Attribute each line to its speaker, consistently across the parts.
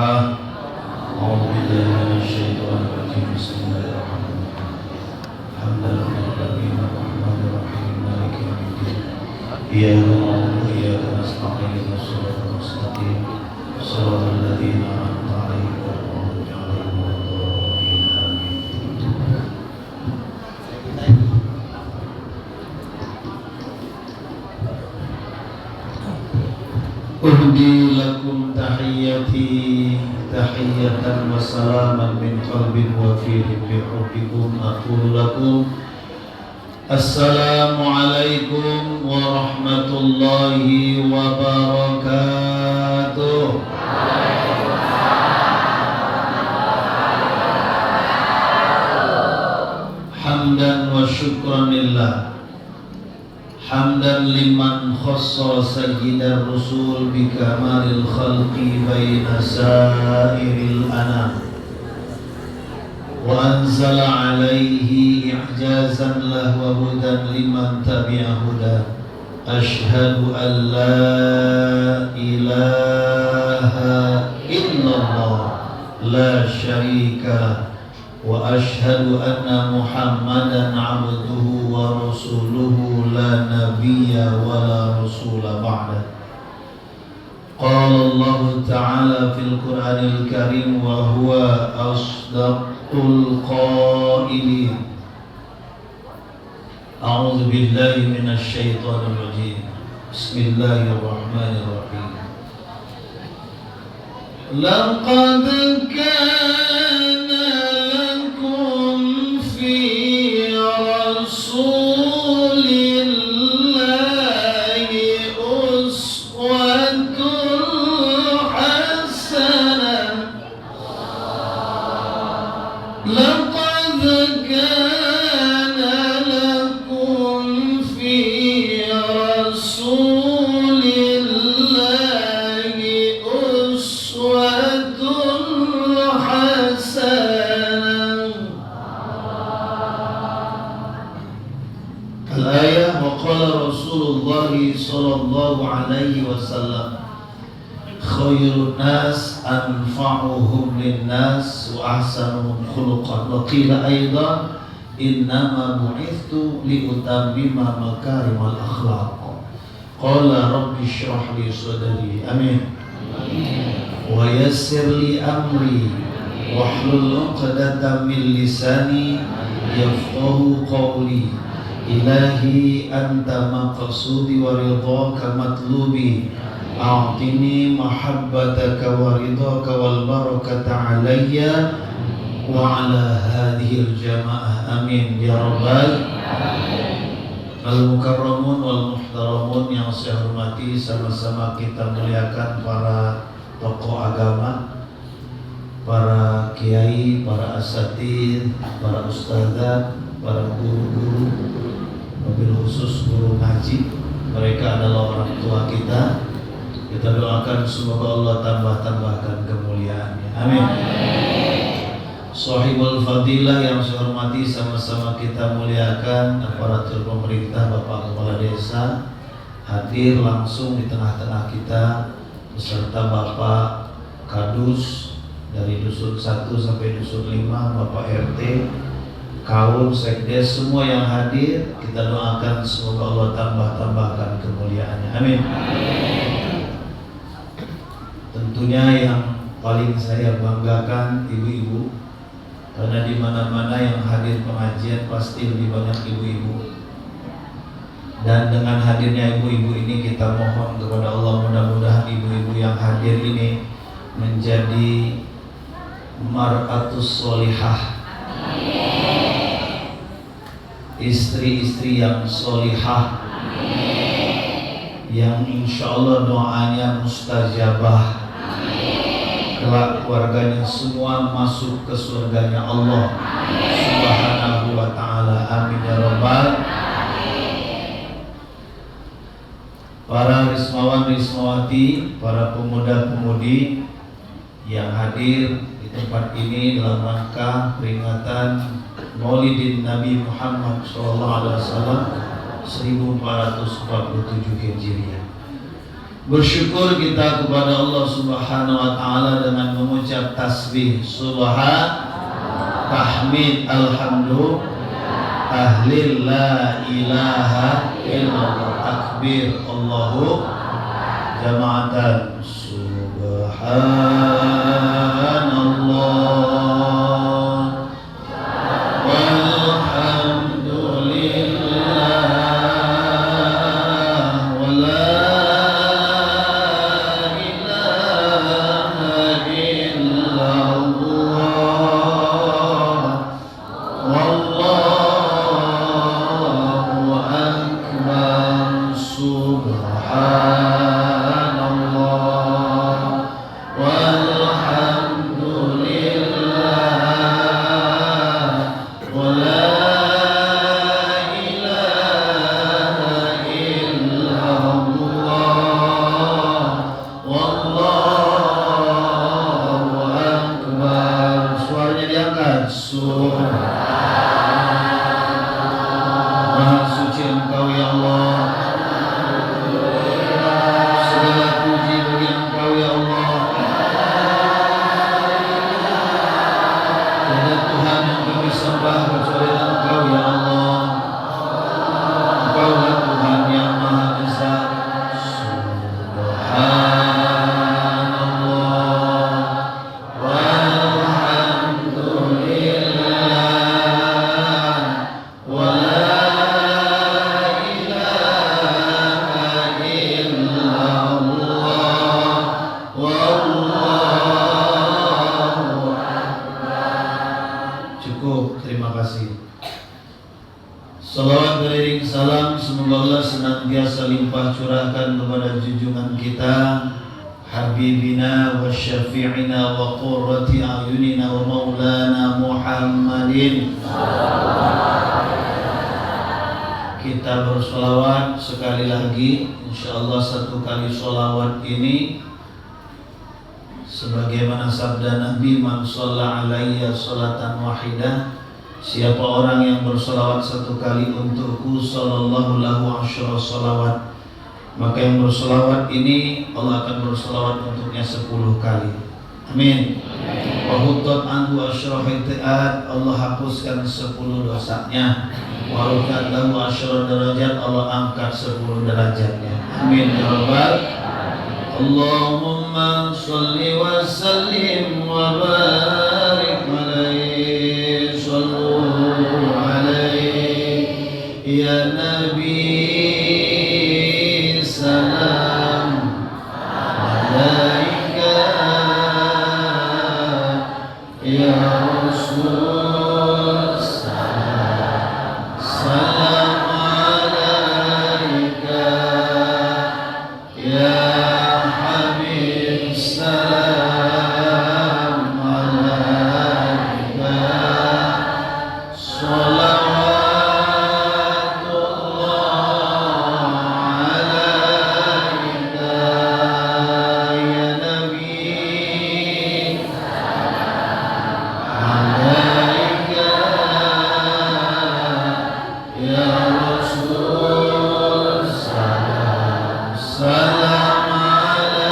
Speaker 1: الفاتحة. أعوذ بالله من الشيطان الرجيم. بسم الله الرحمن الرحيم. الحمد لله الذي الرحمن الرحيم مالك يوم الدين. إياك نعبد وإياك نستعين اهدنا الصراط المستقيم صراط الذين أنعمت عليهم غير المغضوب عليهم ولا الضالين آمين. أهدي لكم تحياتي تحية وسلاما من قلب وفيه بحبكم. أقول لكم السلام عليكم ورحمة الله وبركاته. حمدا وشكرا لله. حمدا لمن خص سيد الرسول بكمال الخلق بين سائر الأنام، وأنزل عليه إعجازا له وهدى لمن تبع هداه. أشهد أن لا إله إلا الله لا شريك له، وأشهد أن محمدا عبده ورسوله لا نبي ولا رسول بعده. قال الله تعالى في القرآن الكريم وهو أصدق القائلين: أعوذ بالله من الشيطان الرجيم. بسم الله الرحمن الرحيم. لقد كان لكم في رسول الله أسوة حسنة. لقد كان لكم في رسول الله أسوة حسنة. الآية. وقال رسول الله صلى الله عليه وسلم: خير الناس أنفعهم للناس وأحسنهم خلقا. وقيل أيضا: إنما بعثت لأتمم مكارم الأخلاق. قال رب اشرح لي صدري. آمين. ويسر لي أمري واحلل عقدة من لساني يفقه قولي. إلهي أنت مقصودي ورضاك مطلوبي. أعطني محبتك ورضاك والبركة علي وعلى هذه الجماعة. آمين يا رب al-mukarramun wal muhtaramun. Yang saya hormati, sama-sama kita muliakan para tokoh agama, para kiai, para asatidz, para ustadzah, para guru-guru, wabil khusus guru ngaji. Mereka adalah orang tua kita. Kita doakan semoga Allah tambahkan kemuliaannya. Amin. Shahibul fadilah yang saya hormati, sama-sama kita muliakan aparatur pemerintah, Bapak Kepala Desa hadir langsung di tengah-tengah kita beserta Bapak Kadus dari Dusun 1 sampai Dusun 5, Bapak RT, kaum sekdes, semua yang hadir. Kita doakan semoga Allah tambahkan kemuliaannya. Amin. Tentunya yang paling saya banggakan ibu-ibu, karena di mana-mana yang hadir pengajian pasti lebih banyak ibu-ibu. Dan dengan hadirnya ibu-ibu ini kita mohon kepada Allah, mudah-mudahan ibu-ibu yang hadir ini menjadi mar'atus solihah, istri-istri yang solihah, yang insya Allah doanya mustajabah. Kelak keluarganya semua masuk ke surganya Allah Subhanahu wa ta'ala. Amin ya rabbal. Para rismawan rismawati, para pemuda-pemudi yang hadir di tempat ini dalam rangka peringatan Maulidin Nabi Muhammad SAW 1447 Hijriah. Bersyukur kita kepada Allah Subhanahu wa taala dengan mengucap tasbih, subhan, tahmid, alhamdulillah, tahlil, la ilaha illallah, takbir, Allahu jama'atan, subhanallah walhamdulillah wala ilaha illallah wallahu akbar, subhanallah walhamdulillah wala ilaha illallah wallahu akbar. Suaranya diangkat. Maha suci Engkau ya Allah, segala puji bagi Engkau ya Allah. Tiada Tuhan yang kami sembah kecuali Engkau ya Allah. Engkaulah Tuhan yang Maha Esa. Subhanallah walhamdulillah wala ilaha illallah wallahu akbar. Cukup, terima kasih. Salawat beriring salam semoga Allah senantiasa limpah curahkan kepada junjungan kita Habibina wa syafi'ina wa qurrati a'yunina wa maulana Muhammadin. Kita bersolawat sekali lagi, insyaallah satu kali solawat ini sebagaimana sabda Nabi, man shalla alayya sholatan wahidah, siapa orang yang bersolawat satu kali untukku, sallallahu lahu asyra sholawat, maka yang bersolawat ini Allah akan bersolawat untuknya 10 kali. Amin. Wa huttat anhu asyra hitiat, Allah hapuskan 10 dosanya. Wa rukat lahu asyra derajat, Allah angkat 10 derajatnya. Amin ya rabbal. Allahumma sholli wa sallim wa barik alaihi, sallu alaihi ya Nabi, salam alaika ya Rasul, salam alaika ya Habib, salam alaika, salawatullah alaika ya Nabi, alaika ya Rasul, salam, salam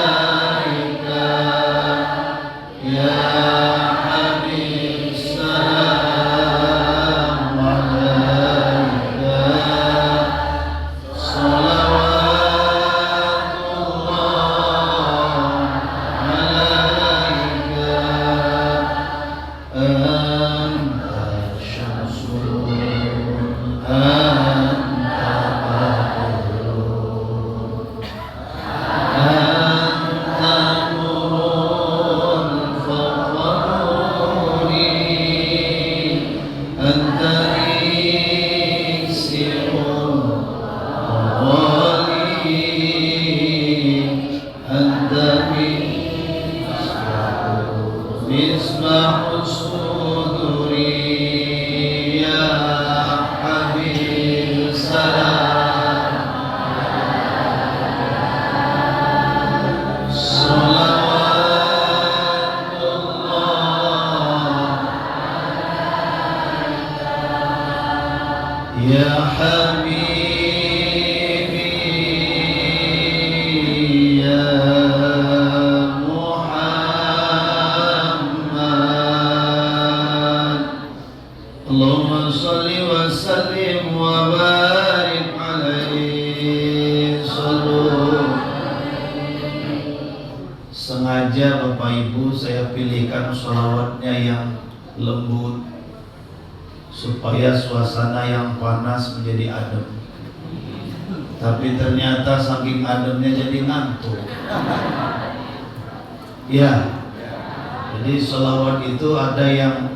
Speaker 1: alaika ya Habib, salam alaika, salawatullah alaika, anta syamsul, anta badrun, anta nurun fawqa nuri, anta iksirun wali, anta misbahus suduri ya Habib, salam, salawatullah ya Habibi sengaja Bapak Ibu saya pilihkan sholawatnya yang lembut supaya suasana yang panas menjadi adem. Tapi ternyata saking ademnya jadi ngantuk. Ya, jadi sholawat itu ada yang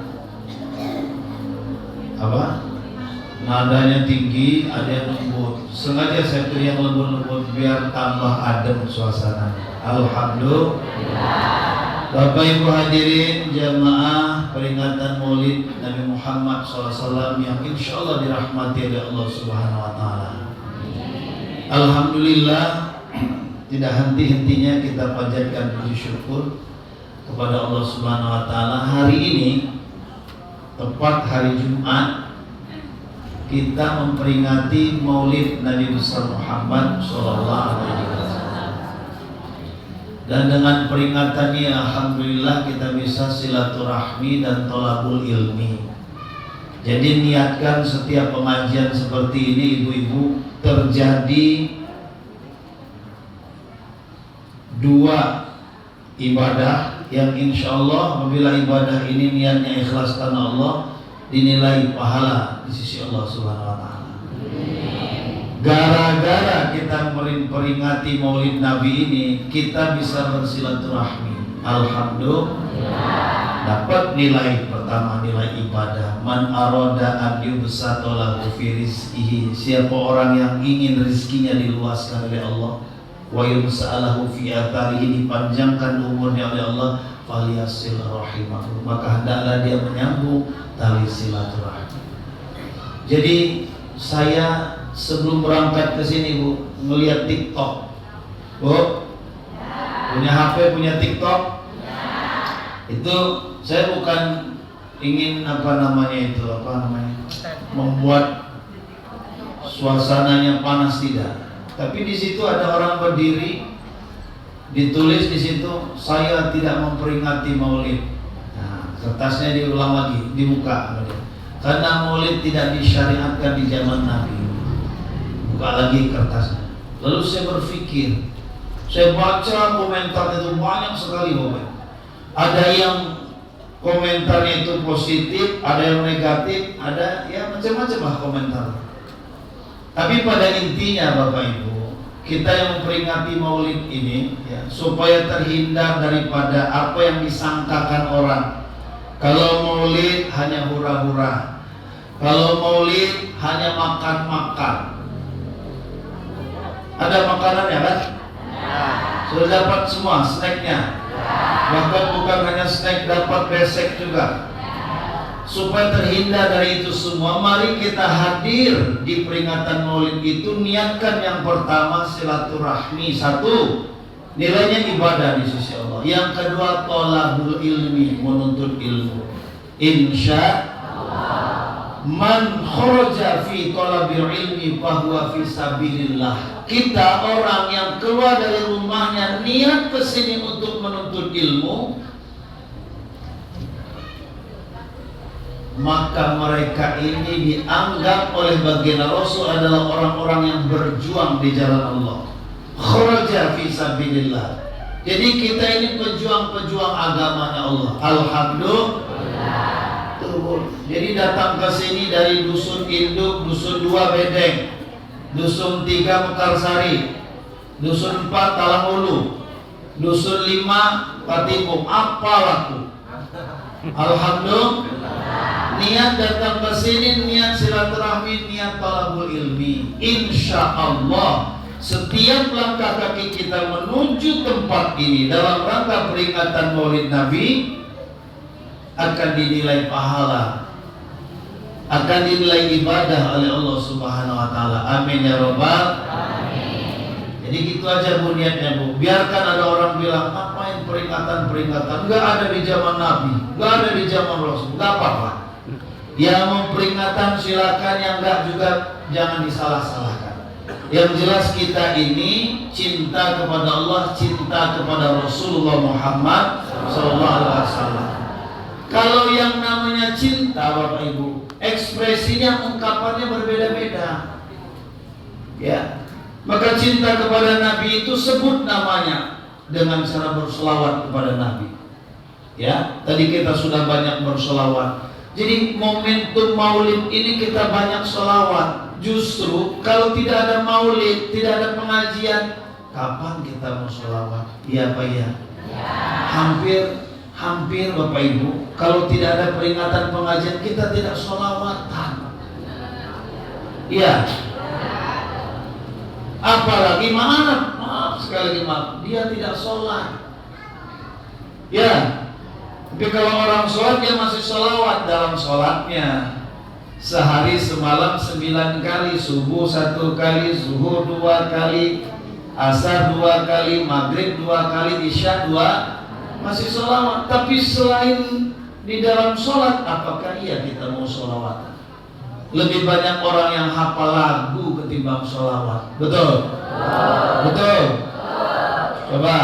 Speaker 1: nadanya tinggi, ada yang lembut. Sengaja saya pilih yang lembut-lembut biar tambah adem suasananya. Alhamdulillah. Bapak Ibu hadirin jamaah peringatan Maulid Nabi Muhammad SAW yang insya Allah dirahmati oleh Allah Subhanahu Wa Taala. Alhamdulillah, tidak henti-hentinya kita panjatkan puji syukur kepada Allah Subhanahu Wa Taala. Hari ini tepat hari Jumat kita memperingati Maulid Nabi besar Muhammad Sallallahu Alaihi Wasallam. Dan dengan peringatan ini alhamdulillah kita bisa silaturahmi dan tolabul ilmi. Jadi niatkan setiap pengajian seperti ini ibu-ibu terjadi dua ibadah yang insya Allah apabila ibadah ini niatnya ikhlas karena Allah dinilai pahala di sisi Allah Subhanahu Wa Taala. Gara-gara kita memperingati Maulid Nabi ini kita bisa bersilaturahmi. Alhamdulillah. Dapat nilai pertama, nilai ibadah. Man aroda an yubsata lahu fi rizqihi. Siapa orang yang ingin rezekinya diluaskan oleh Allah, wa yumsa'alahu fi atharihi, dipanjangkan umurnya oleh Allah, falyasil rahimahu, maka hendaklah dia menyambung tali silaturahmi. Jadi saya sebelum berangkat ke sini Bu ngelihat TikTok. Bu, punya HP, punya TikTok? Itu saya bukan ingin membuat suasananya panas, tidak. Tapi di situ ada orang berdiri, ditulis di situ saya tidak memperingati Maulid. Nah, kertasnya diulang lagi, dibuka. Karena Maulid tidak disyariatkan di zaman Nabi. Buka lagi kertasnya. Lalu saya berpikir, saya baca komentar itu banyak sekali Bapak. Ada yang komentarnya itu positif, ada yang negatif, ada ya macam-macam lah komentar. Tapi pada intinya Bapak Ibu, kita yang memperingati Maulid ini ya, supaya terhindar daripada apa yang disangkakan orang. Kalau Maulid hanya hura-hura, kalau Maulid hanya makan-makan. Ada makanannya kan? Sudah dapat semua snacknya. Bahkan bukan hanya snack, dapat besek juga. Supaya terhindar dari itu semua, mari kita hadir di peringatan Maulid itu. Niatkan yang pertama silaturahmi, satu, nilainya ibadah di sisi Allah. Yang kedua tolabul ilmi, menuntut ilmu. Insya Allah. Man kharaja fi tolabil ilmi fahuwa fi sabilillah. Kita orang yang keluar dari rumahnya niat kesini untuk menuntut ilmu, maka mereka ini dianggap oleh baginda Rasul adalah orang-orang yang berjuang di jalan Allah. Kharaja fi sabilillah. Jadi kita ini pejuang-pejuang agamanya Allah. Alhamdulillah. Jadi datang ke sini dari dusun induk, dusun 2 Bedeng, dusun 3 Mekarsari, dusun 4 Talanghulu, dusun 5 Patipung. Apa waktu? Alhamdulillah. Niat datang ke sini, niat silaturahmi, niat talabul ilmi. Insya Allah setiap langkah kaki kita menuju tempat ini dalam rangka peringatan Maulid Nabi akan dinilai pahala, akan dinilai ibadah oleh Allah Subhanahu Wa Taala. Amin ya Rabbal. Amin. Jadi gitu aja Bu niatnya Bu. Biarkan ada orang bilang ngapain peringatan, nggak ada di zaman Nabi, nggak ada di zaman Rasul, nggak apa-apa. Yang memperingatan silakan, yang nggak juga jangan disalah-salahkan. Yang jelas kita ini cinta kepada Allah, cinta kepada Rasulullah Muhammad Sallallahu Alaihi Wasallam. Kalau yang namanya cinta Bapak Ibu, ekspresinya, ungkapannya berbeda-beda. Ya, maka cinta kepada Nabi itu sebut namanya dengan cara berselawat kepada Nabi. Ya, tadi kita sudah banyak berselawat. Jadi momentum maulid ini kita banyak selawat. Justru kalau tidak ada maulid, tidak ada pengajian, kapan kita mau selawat? Iya Pak ya? Hampir Bapak Ibu, kalau tidak ada peringatan pengajian kita tidak selawatan. Iya. Apalagi maaf sekali lagi maaf, dia tidak sholat. Ya. Tapi kalau orang sholat dia masih sholawat dalam sholatnya. Sehari semalam 9 kali, subuh 1 kali, zuhur 2 kali, asar 2 kali, maghrib 2 kali, isya 2, masih sholawat. Tapi selain di dalam sholat, apakah iya kita mau sholawat? Lebih banyak orang yang hafal lagu ketimbang sholawat. Betul? Betul? Coba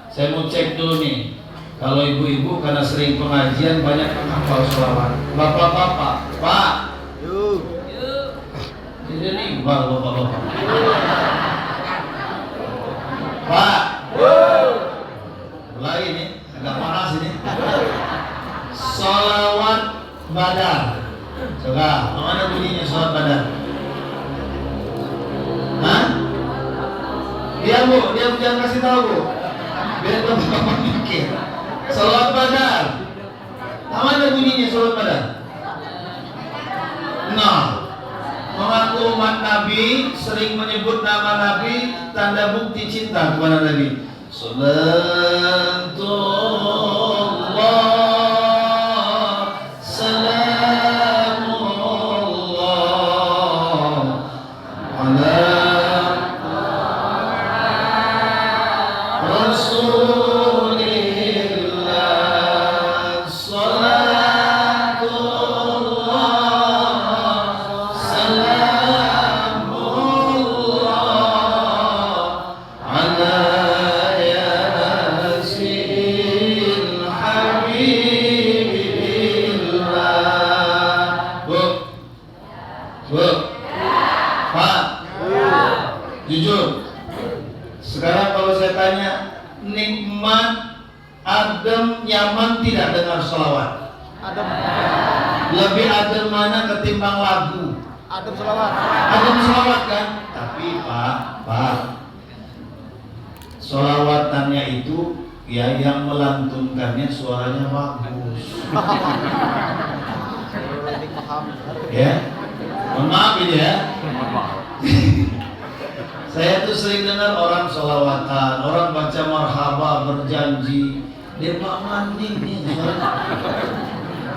Speaker 1: saya mau cek dulu nih. Kalau ibu-ibu karena sering pengajian banyak yang hafal sholawat. Bapak-bapak, Pak. Jadi nih, bapak-bapak. Pak. Mulai ini, agak panas ini. Sholawat badar. Coba, mana bunyinya sholawat badar? Hah? Dia Bu, dia jangan kasih tahu Bu. Biar bapak mikir. Sholawat badar. Mana bunyinya sholawat badar? Nah, mengaku umat Nabi, sering menyebut nama Nabi, tanda bukti cinta kepada Nabi. Salatullah, salamullah ala Rasulillah, salatullah, salamullah ala yasin habibillah. Bu, Pak, jujur. Sekarang kalau saya tanya, nikmat, adem, nyaman tidak dengar sholawat?
Speaker 2: Adem.
Speaker 1: Lebih adem mana ketimbang lagu?
Speaker 2: Adem selawat.
Speaker 1: Adem sholawat kan? Tapi Pak, sholawatannya itu ya yang melantunkannya suaranya bagus. Ya, mohon maaf ini ya. Saya tuh sering dengar orang sholawatan, orang baca marhaba berjanji, dia Pak Mandi nih.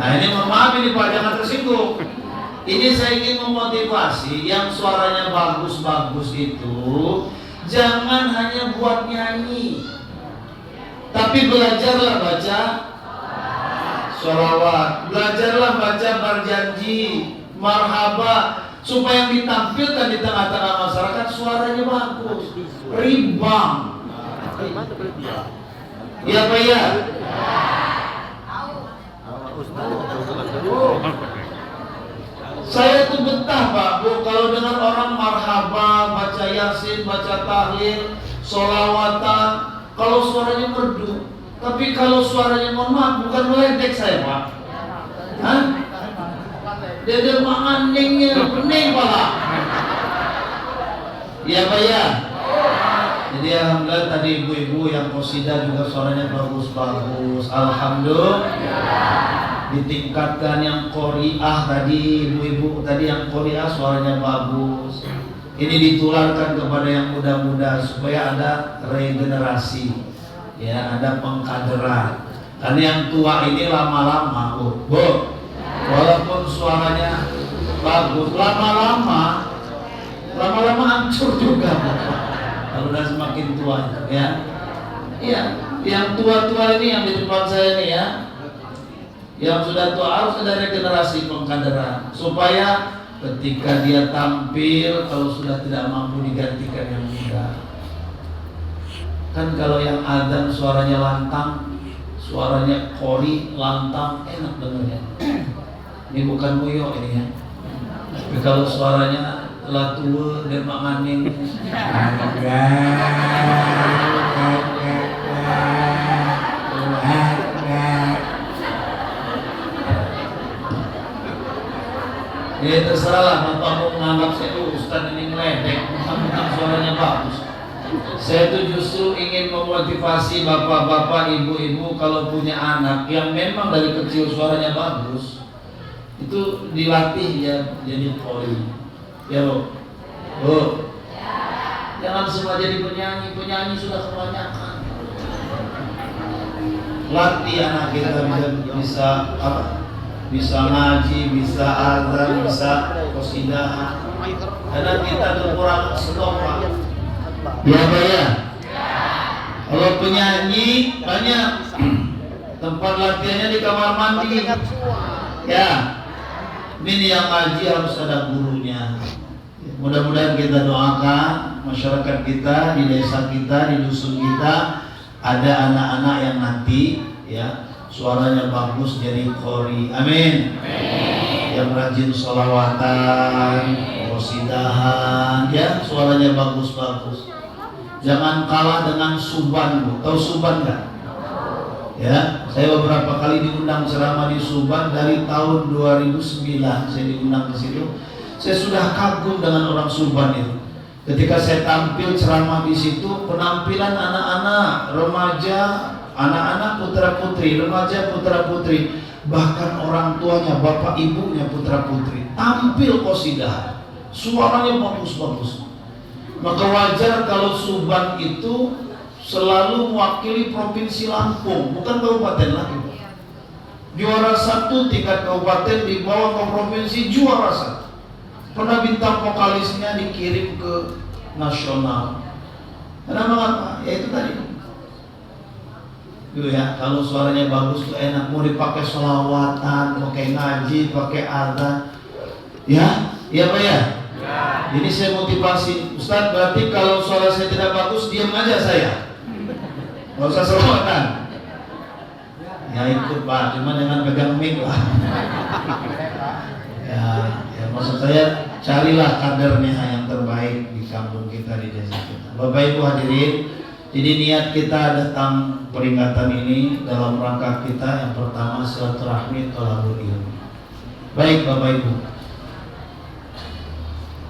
Speaker 1: Nah ini mohon maaf ini Pak, jangan tersinggung. Ini saya ingin memotivasi yang suaranya bagus-bagus itu, jangan hanya buat nyanyi, tapi belajarlah baca sholawat, belajarlah baca berjanji, marhaba, supaya yang ditampilkan di tengah-tengah masyarakat suaranya bagus, rimbang. Iya Pak ya? Saya tuh betah Pak Bu kalau dengar orang marhaba, baca yasin, baca tahlil, sholawatan, kalau suaranya merdu. Tapi kalau suaranya mohon maaf bukan meledek saya Pak. Hah? Dia mangandingnya pening pala. Iya Pak ya? Jadi alhamdulillah tadi ibu-ibu yang qasidah juga suaranya bagus-bagus. Alhamdulillah. Ditingkatkan yang qori'ah tadi, ibu-ibu tadi yang qori'ah suaranya bagus. Ini ditularkan kepada yang muda-muda supaya ada regenerasi. Ya, ada pengkaderan. Karena yang tua ini lama-lama, Bu, walaupun suaranya bagus, lama-lama hancur juga. Kalau udah semakin tua, ya. Iya, yang tua-tua ini yang di depan saya ini ya, yang sudah tua harus ada regenerasi pengkaderan supaya ketika dia tampil kalau sudah tidak mampu digantikan yang muda. Kan kalau yang adzan suaranya lantang, suaranya qori, lantang, enak dengarnya. Ini bukan muyo ini ya. Tapi kalau suaranya latuwe dan manganing, Ya terserahlah bapak mau menganggap saya ustaz ini ngeledek, mentang-mentang suaranya bagus. Saya tuh justru ingin memotivasi bapak-bapak, ibu-ibu kalau punya anak yang memang dari kecil suaranya bagus, itu dilatih ya jadi qori. Ya bu, jangan semua jadi penyanyi, penyanyi sudah kebanyakan. Latih anak kita bisa apa? Bisa ngaji, bisa azan, bisa qasidah. Karena kita kekurangan stok. Ya Pak ya. Kalau penyanyi banyak tempat latihannya di kamar mandi. Ya. Ini yang ngaji harus ada gurunya. Mudah-mudahan kita doakan masyarakat kita, di desa kita, di dusun kita ada anak-anak yang nanti ya suaranya bagus jadi qori. Amin. Yang rajin sholawatan, qasidahan, ya suaranya bagus-bagus. Jangan kalah dengan Suban, Bu. Tahu Suban nggak? Ya, saya beberapa kali diundang ceramah di Suban dari tahun 2009. Saya diundang ke situ. Saya sudah kagum dengan orang Suban itu. Ketika saya tampil ceramah di situ, penampilan anak-anak, remaja, anak-anak putra-putri, remaja putra-putri, bahkan orang tuanya, bapak ibunya putra-putri, tampil qasidah, suaranya bagus-bagus. Maka wajar kalau Suban itu selalu mewakili provinsi Lampung, bukan kabupaten lagi. Juara 1 tingkat kabupaten, di bawah ke provinsi juara 1. Pernah bintang vokalisnya dikirim ke nasional. Kenapa apa? Ya itu tadi. Tuh ya, kalau suaranya bagus tuh enak, mau dipakai sholawatan, pakai ngaji, pakai azan. Ya, iya Pak ya? Ya. Ini saya motivasi, Ustaz, berarti kalau suara saya tidak bagus, diam aja saya. Nggak usah sholawatan. Ya ikut Pak, cuma jangan pegang mic lah. Ya maksud saya carilah kadernya yang terbaik di kampung kita, di desa kita. Bapak Ibu hadirin, jadi niat kita datang peringatan ini dalam rangka kita yang pertama silaturahmi thalabul ilmi. Baik Bapak Ibu,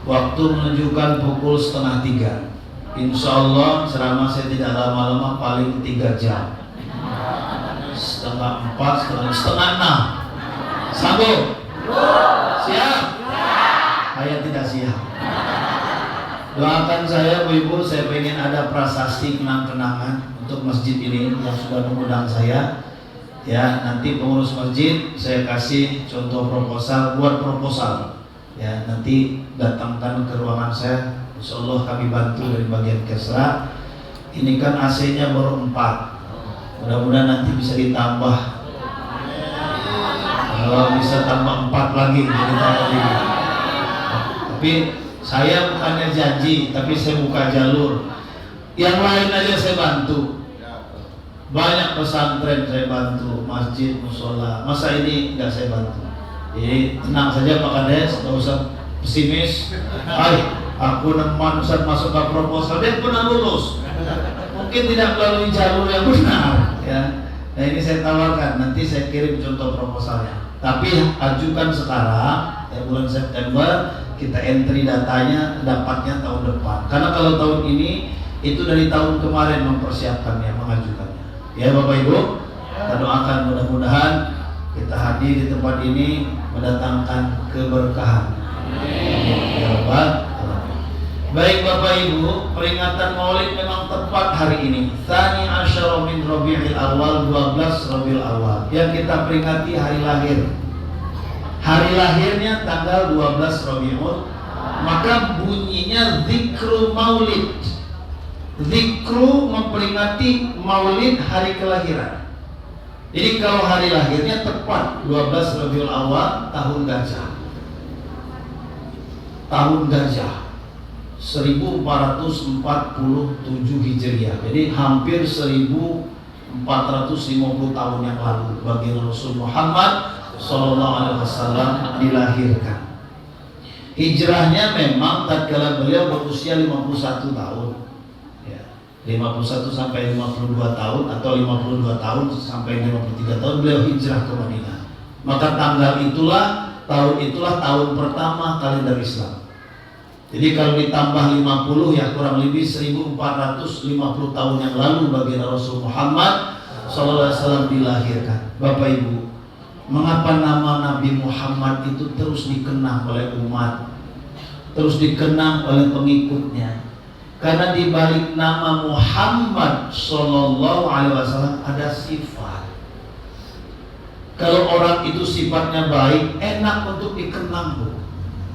Speaker 1: waktu menunjukkan pukul 2:30. Insya Allah ceramah saya tidak lama-lama, paling 3 jam. 3:30, 5:30. Sambung. Siap? Saya tidak siap. Doakan saya Bu Ibu, saya pengen ada prasasti kenang-kenangan untuk masjid ini yang sudah mengundang saya. Ya, nanti pengurus masjid saya kasih contoh proposal, buat proposal. Ya, nanti datangkan ke ruangan saya. Insya Allah kami bantu dari bagian kesra. Ini kan AC-nya baru 4. Mudah-mudahan nanti bisa ditambah. Kalau bisa tambah 4 lagi jadi tambah 5. Tapi saya bukannya janji, tapi saya buka jalur. Yang lain aja saya bantu. Banyak pesantren saya bantu, masjid, musola. Masa ini enggak saya bantu? Jadi tenang saja Pak Kades, enggak usah pesimis. Aku neman Ustaz masuk ke proposal, dia pernah lulus. Mungkin tidak melalui jalur yang benar, ya. Nah ini saya tawarkan, nanti saya kirim contoh proposalnya. Tapi ajukan sekarang, ya, bulan September kita entry datanya, dapatnya tahun depan. Karena kalau tahun ini itu dari tahun kemarin mempersiapkannya, mengajukannya. Ya Bapak Ibu, kita doakan mudah-mudahan kita hadir di tempat ini mendatangkan keberkahan. Ya Rabbal Alamin. Baik Bapak Ibu, peringatan Maulid memang tepat hari ini. Tsani asyara min Rabiul Awal, 12 Rabiul Awal. Yang kita peringati hari lahir. Hari lahirnya tanggal 12 Rabiul. Maka bunyinya zikru Maulid. Zikru memperingati Maulid, hari kelahiran. Jadi kalau hari lahirnya tepat 12 Rabiul Awal, tahun gajah. Tahun gajah 1447 Hijriah. Jadi hampir 1450 tahun yang lalu bagi Rasul Muhammad sallallahu alaihi wasallam dilahirkan. Hijrahnya memang tatkala beliau berusia 51 tahun. Ya, 51 sampai 52 tahun atau 52 tahun sampai 53 tahun beliau hijrah ke Madinah. Maka tanggal itulah tahun itulah tahun pertama kalender Islam. Jadi kalau ditambah 50 ya kurang lebih 1450 tahun yang lalu baginda Rasul Muhammad SAW dilahirkan. Bapak Ibu, mengapa nama Nabi Muhammad itu terus dikenang oleh umat, terus dikenang oleh pengikutnya? Karena di balik nama Muhammad SAW ada sifat. Kalau orang itu sifatnya baik, enak untuk dikenang, Bu.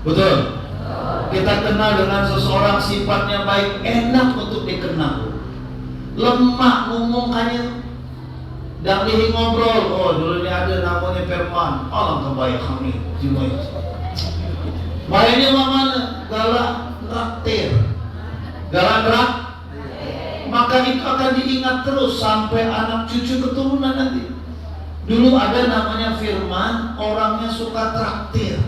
Speaker 1: Betul? Kita kenal dengan seseorang sifatnya baik, enak untuk dikenal. Lemah ngomongkannya, dan dia ngobrol. Oh, dulu ini ada namanya Firman. Allah kebaik kami. Baiknya mana? Galak traktir, galak rak. Maka itu akan diingat terus sampai anak cucu keturunan nanti. Dulu ada namanya Firman, orangnya suka traktir.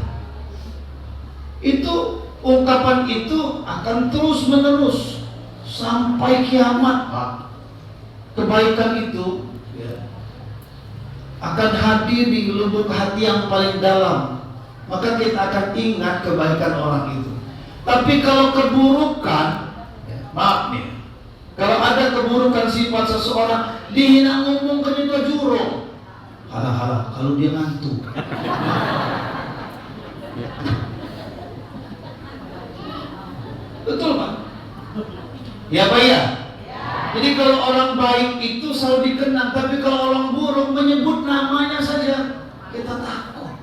Speaker 1: Itu ungkapan itu akan terus menerus sampai kiamat, Pak. Kebaikan itu akan hadir di lubuk hati yang paling dalam. Maka kita akan ingat kebaikan orang itu. Tapi kalau keburukan, maaf nih, kalau ada keburukan sifat seseorang, dihina ngomongkan itu jurung. Halah, kalau dia ngantuk. Betul, Pak? Ya, Pak ya? Jadi kalau orang baik itu selalu dikenang, tapi kalau orang buruk menyebut namanya saja kita takut.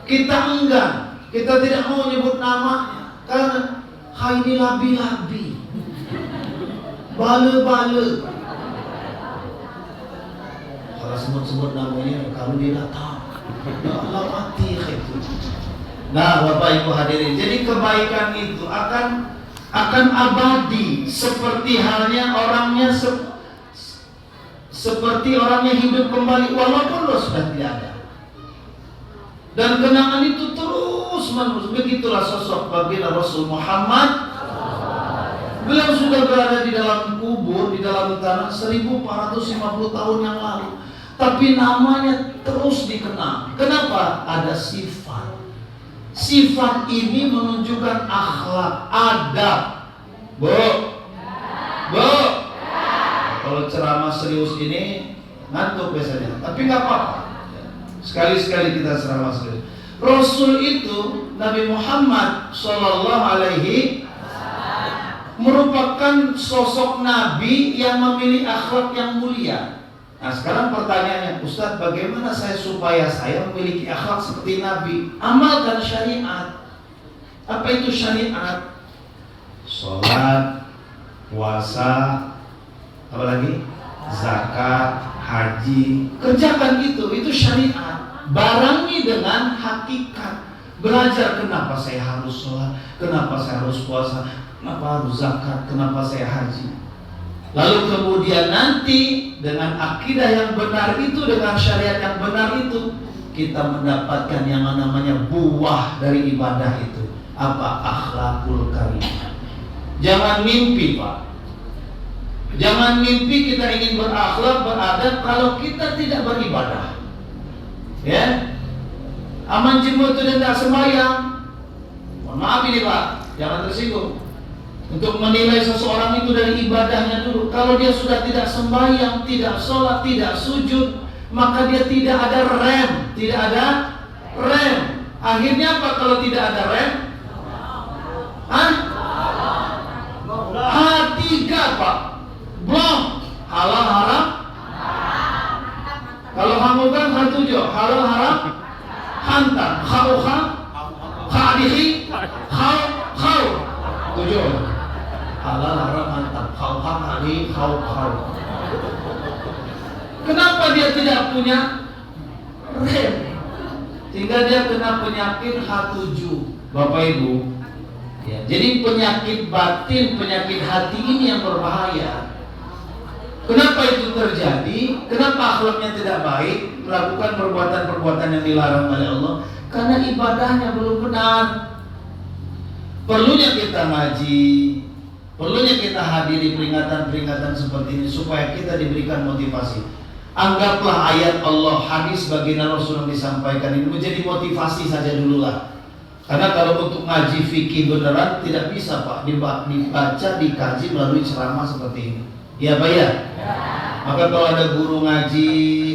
Speaker 1: Kita enggan, kita tidak mau menyebut namanya karena ini labi-labi, bale-bale. Kalau sebut-sebut namanya, kalau dia datang, ya Allah mati itu. Nah, Bapak Ibu hadirin, jadi kebaikan itu akan abadi seperti halnya orangnya seperti orangnya hidup kembali walaupun roh sudah tidak ada. Dan kenangan itu terus menerus. Begitulah sosok baginda Rasul Muhammad. Beliau sudah berada di dalam kubur, di dalam tanah 1450 tahun yang lalu. Tapi namanya terus dikenang. Kenapa? Ada sifat. Sifat ini menunjukkan akhlak, adab. Bu, kalau ceramah serius ini ngantuk biasanya, tapi nggak apa-apa. Sekali-sekali kita ceramah serius. Rasul itu Nabi Muhammad Sallallahu Alaihi merupakan sosok Nabi yang memiliki akhlak yang mulia. Nah sekarang pertanyaannya, Ustadz, bagaimana supaya saya memiliki akhlak seperti Nabi? Amalkan syariat. Apa itu syariat? Sholat, puasa, apa lagi? Zakat, haji. Kerjakan itu syariat. Barengi dengan hakikat. Belajar kenapa saya harus sholat, kenapa saya harus puasa, kenapa harus zakat, kenapa saya haji. Lalu kemudian nanti dengan akidah yang benar itu, dengan syariat yang benar itu, kita mendapatkan yang namanya buah dari ibadah itu. Apa? Akhlakul karimah. Jangan mimpi, Pak. Jangan mimpi kita ingin berakhlak, beradab kalau kita tidak beribadah. Ya, aman jemput itu tidak sembahyang. Mohon maaf ini, Pak, jangan tersinggung. Untuk menilai seseorang itu dari ibadahnya dulu. Kalau dia sudah tidak sembahyang, tidak sholat, tidak sujud, maka dia tidak ada rem. Tidak ada rem. Akhirnya apa kalau tidak ada rem? H3, Pak. Blok. Halal haram. Kalau kamu kan H7. Halal haram. Hantar. Khau. Khadihi. Khau. 7. Halal haram mantap. Khau. Kenapa dia tidak punya rem? Sehingga dia kena penyakit H7, Bapak Ibu. Ya, jadi penyakit batin, penyakit hati ini yang berbahaya. Kenapa itu terjadi? Kenapa akhlaknya tidak baik, melakukan perbuatan-perbuatan yang dilarang oleh Allah? Karena ibadahnya belum benar. Perlunya kita ngaji, perlunya kita hadiri peringatan-peringatan seperti ini supaya kita diberikan motivasi. Anggaplah ayat Allah, hadis baginda Rasul yang disampaikan ini menjadi motivasi saja dulu lah. Karena kalau untuk ngaji fikih beneran tidak bisa Pak dibaca, dikaji melalui ceramah seperti ini. Ya Pak ya? Maka kalau ada guru ngaji,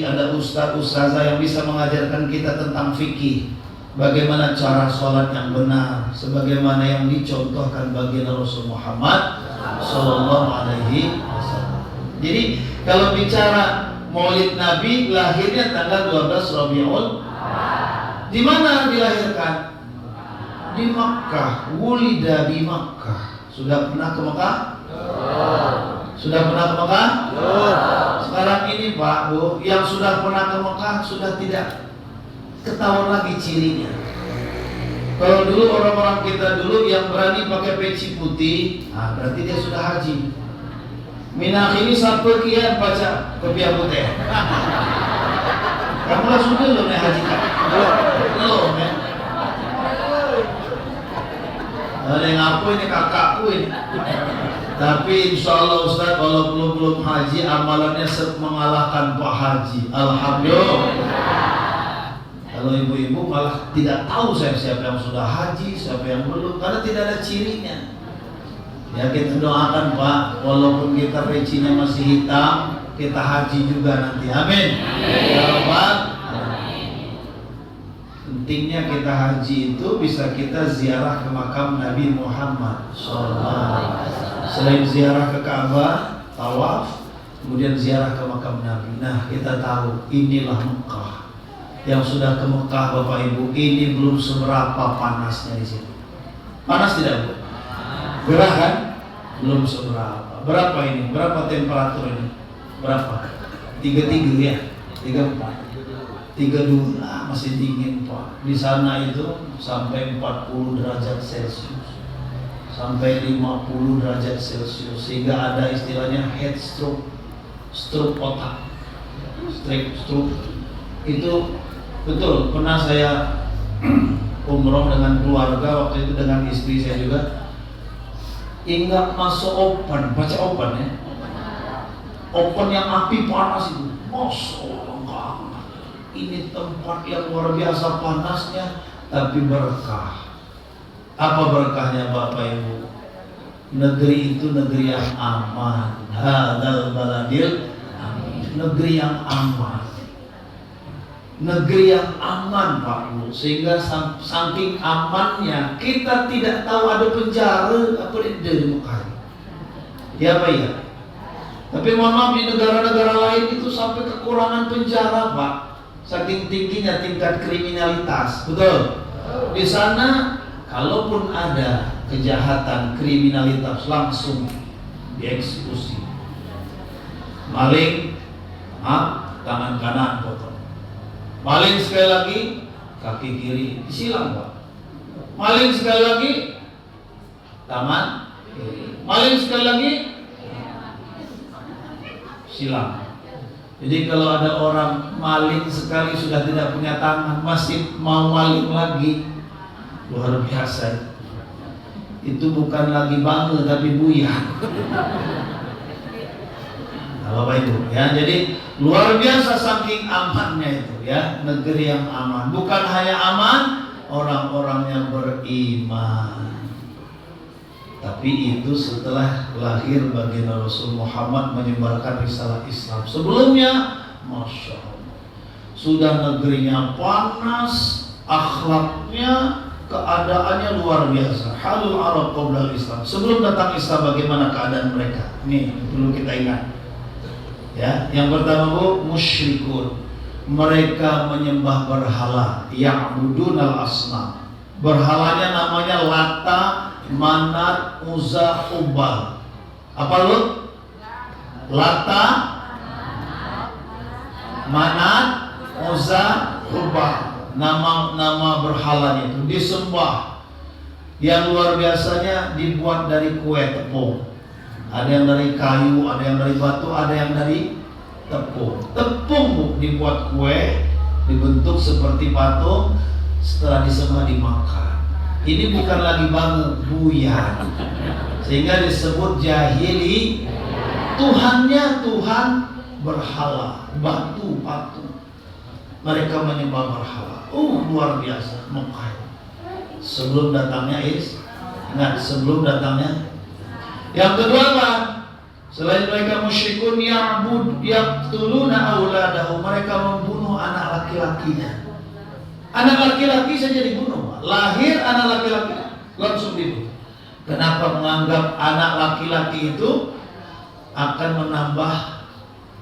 Speaker 1: ada ustaz-ustazah yang bisa mengajarkan kita tentang fikih, bagaimana cara sholat yang benar, sebagaimana yang dicontohkan baginda Rasul Muhammad Sallallahu Alaihi Wasallam. Jadi kalau bicara Maulid Nabi, lahirnya tanggal 12 Rabiul. Di mana dilahirkan? Di Makkah. Wulida di Makkah. Sudah pernah ke Makkah? Sudah pernah ke Makkah? Sekarang ini Pak, Bu, yang sudah pernah ke Makkah sudah tidak ketahuan lagi cirinya. Kalau dulu orang-orang kita dulu yang berani pakai peci putih, nah berarti dia sudah haji. Minah ini sampai kian baca kopiah putih. Kamu langsung dulu nih haji kan? Belum ya? Ada yang apa ini kakakku ini? Tapi insya Allah Ustaz, kalau belum haji amalannya mengalahkan Pak Haji. Alhamdulillah. Kalau ibu-ibu malah tidak tahu siapa yang sudah haji, siapa yang belum, karena tidak ada cirinya. Ya kita doakan Pak, walaupun kita pecinya masih hitam, kita haji juga nanti. Amin. Ya Rabbal. Pentingnya kita haji itu bisa kita ziarah ke makam Nabi Muhammad SAW. Selain ziarah ke Ka'bah, tawaf, kemudian ziarah ke makam Nabi. Nah kita tahu inilah Mekah. Yang sudah ke Mekah Bapak Ibu, ini belum seberapa panasnya di situ. Panas tidak Bu? Gerah kan? Belum seberapa. Berapa ini? Berapa temperatur ini? Berapa? 33 ya? 34. 32 masih dingin Pak. Di sana itu sampai 40 derajat Celcius. Sampai 50 derajat Celcius. Sehingga ada istilahnya heat stroke. Stroke otak. Stroke. Itu betul. Pernah saya umroh dengan keluarga, waktu itu dengan istri saya juga. Ingat masuk open, baca open ya. Open yang api panas itu, Masya Allah, ini tempat yang luar biasa panasnya, tapi berkah. Apa berkahnya Bapak Ibu? Negeri itu negeri yang aman. Hadzal baladil amin. Negeri yang aman. Negeri yang aman Pak Bu, sehingga saking amannya kita tidak tahu ada penjara apa di Mekah. Ya Pak ya. Tapi mohon maaf, di negara-negara lain itu sampai kekurangan penjara Pak. Saking tingginya tingkat kriminalitas. Betul. Di sana kalaupun ada kejahatan kriminalitas langsung dieksekusi. Maling, tangan kanan potong. Maling sekali lagi, kaki kiri disilang Pak. Maling sekali lagi, tangan kiri. Maling sekali lagi, silang. Jadi kalau ada orang maling sekali sudah tidak punya tangan, masih mau maling lagi, luar biasa. Itu bukan lagi bangga tapi buyar. Bapak Ibu ya, jadi luar biasa saking amannya itu ya, negeri yang aman. Bukan hanya aman orang-orang yang beriman, tapi itu setelah lahir baginda Rasul Muhammad menyebarkan risalah Islam. Sebelumnya Masya Allah, sudah negerinya panas, akhlaknya, keadaannya luar biasa. Halul Arab qabla Islam. Sebelum datang Islam bagaimana keadaan mereka? Nih perlu kita ingat. Ya, yang pertama Bu, musyrikun. Mereka menyembah berhala, ya'budunal asnam. Berhalanya namanya Lata, Manat, Uzza, Hubal. Apa lu? Lata, Manat, Uzza, Hubal. Nama berhalanya itu disembah. Yang luar biasanya dibuat dari kue tepung. Ada yang dari kayu, ada yang dari batu, ada yang dari tepung. Tepung Bu, dibuat kue, dibentuk seperti patung, setelah disembah dimakan. Ini bukan lagi bangun, buyar. Sehingga disebut jahili. Tuhannya Tuhan berhala, batu patung. Mereka menyembah berhala. Luar biasa Mekah. Sebelum datangnya sebelum datangnya. Yang kedua apa? Selain mereka musyrikun yaqtuluna auladahum, mereka membunuh anak laki-lakinya. Anak laki-laki saja dibunuh. Lahir anak laki-laki langsung dibunuh. Kenapa? Menganggap anak laki-laki itu akan menambah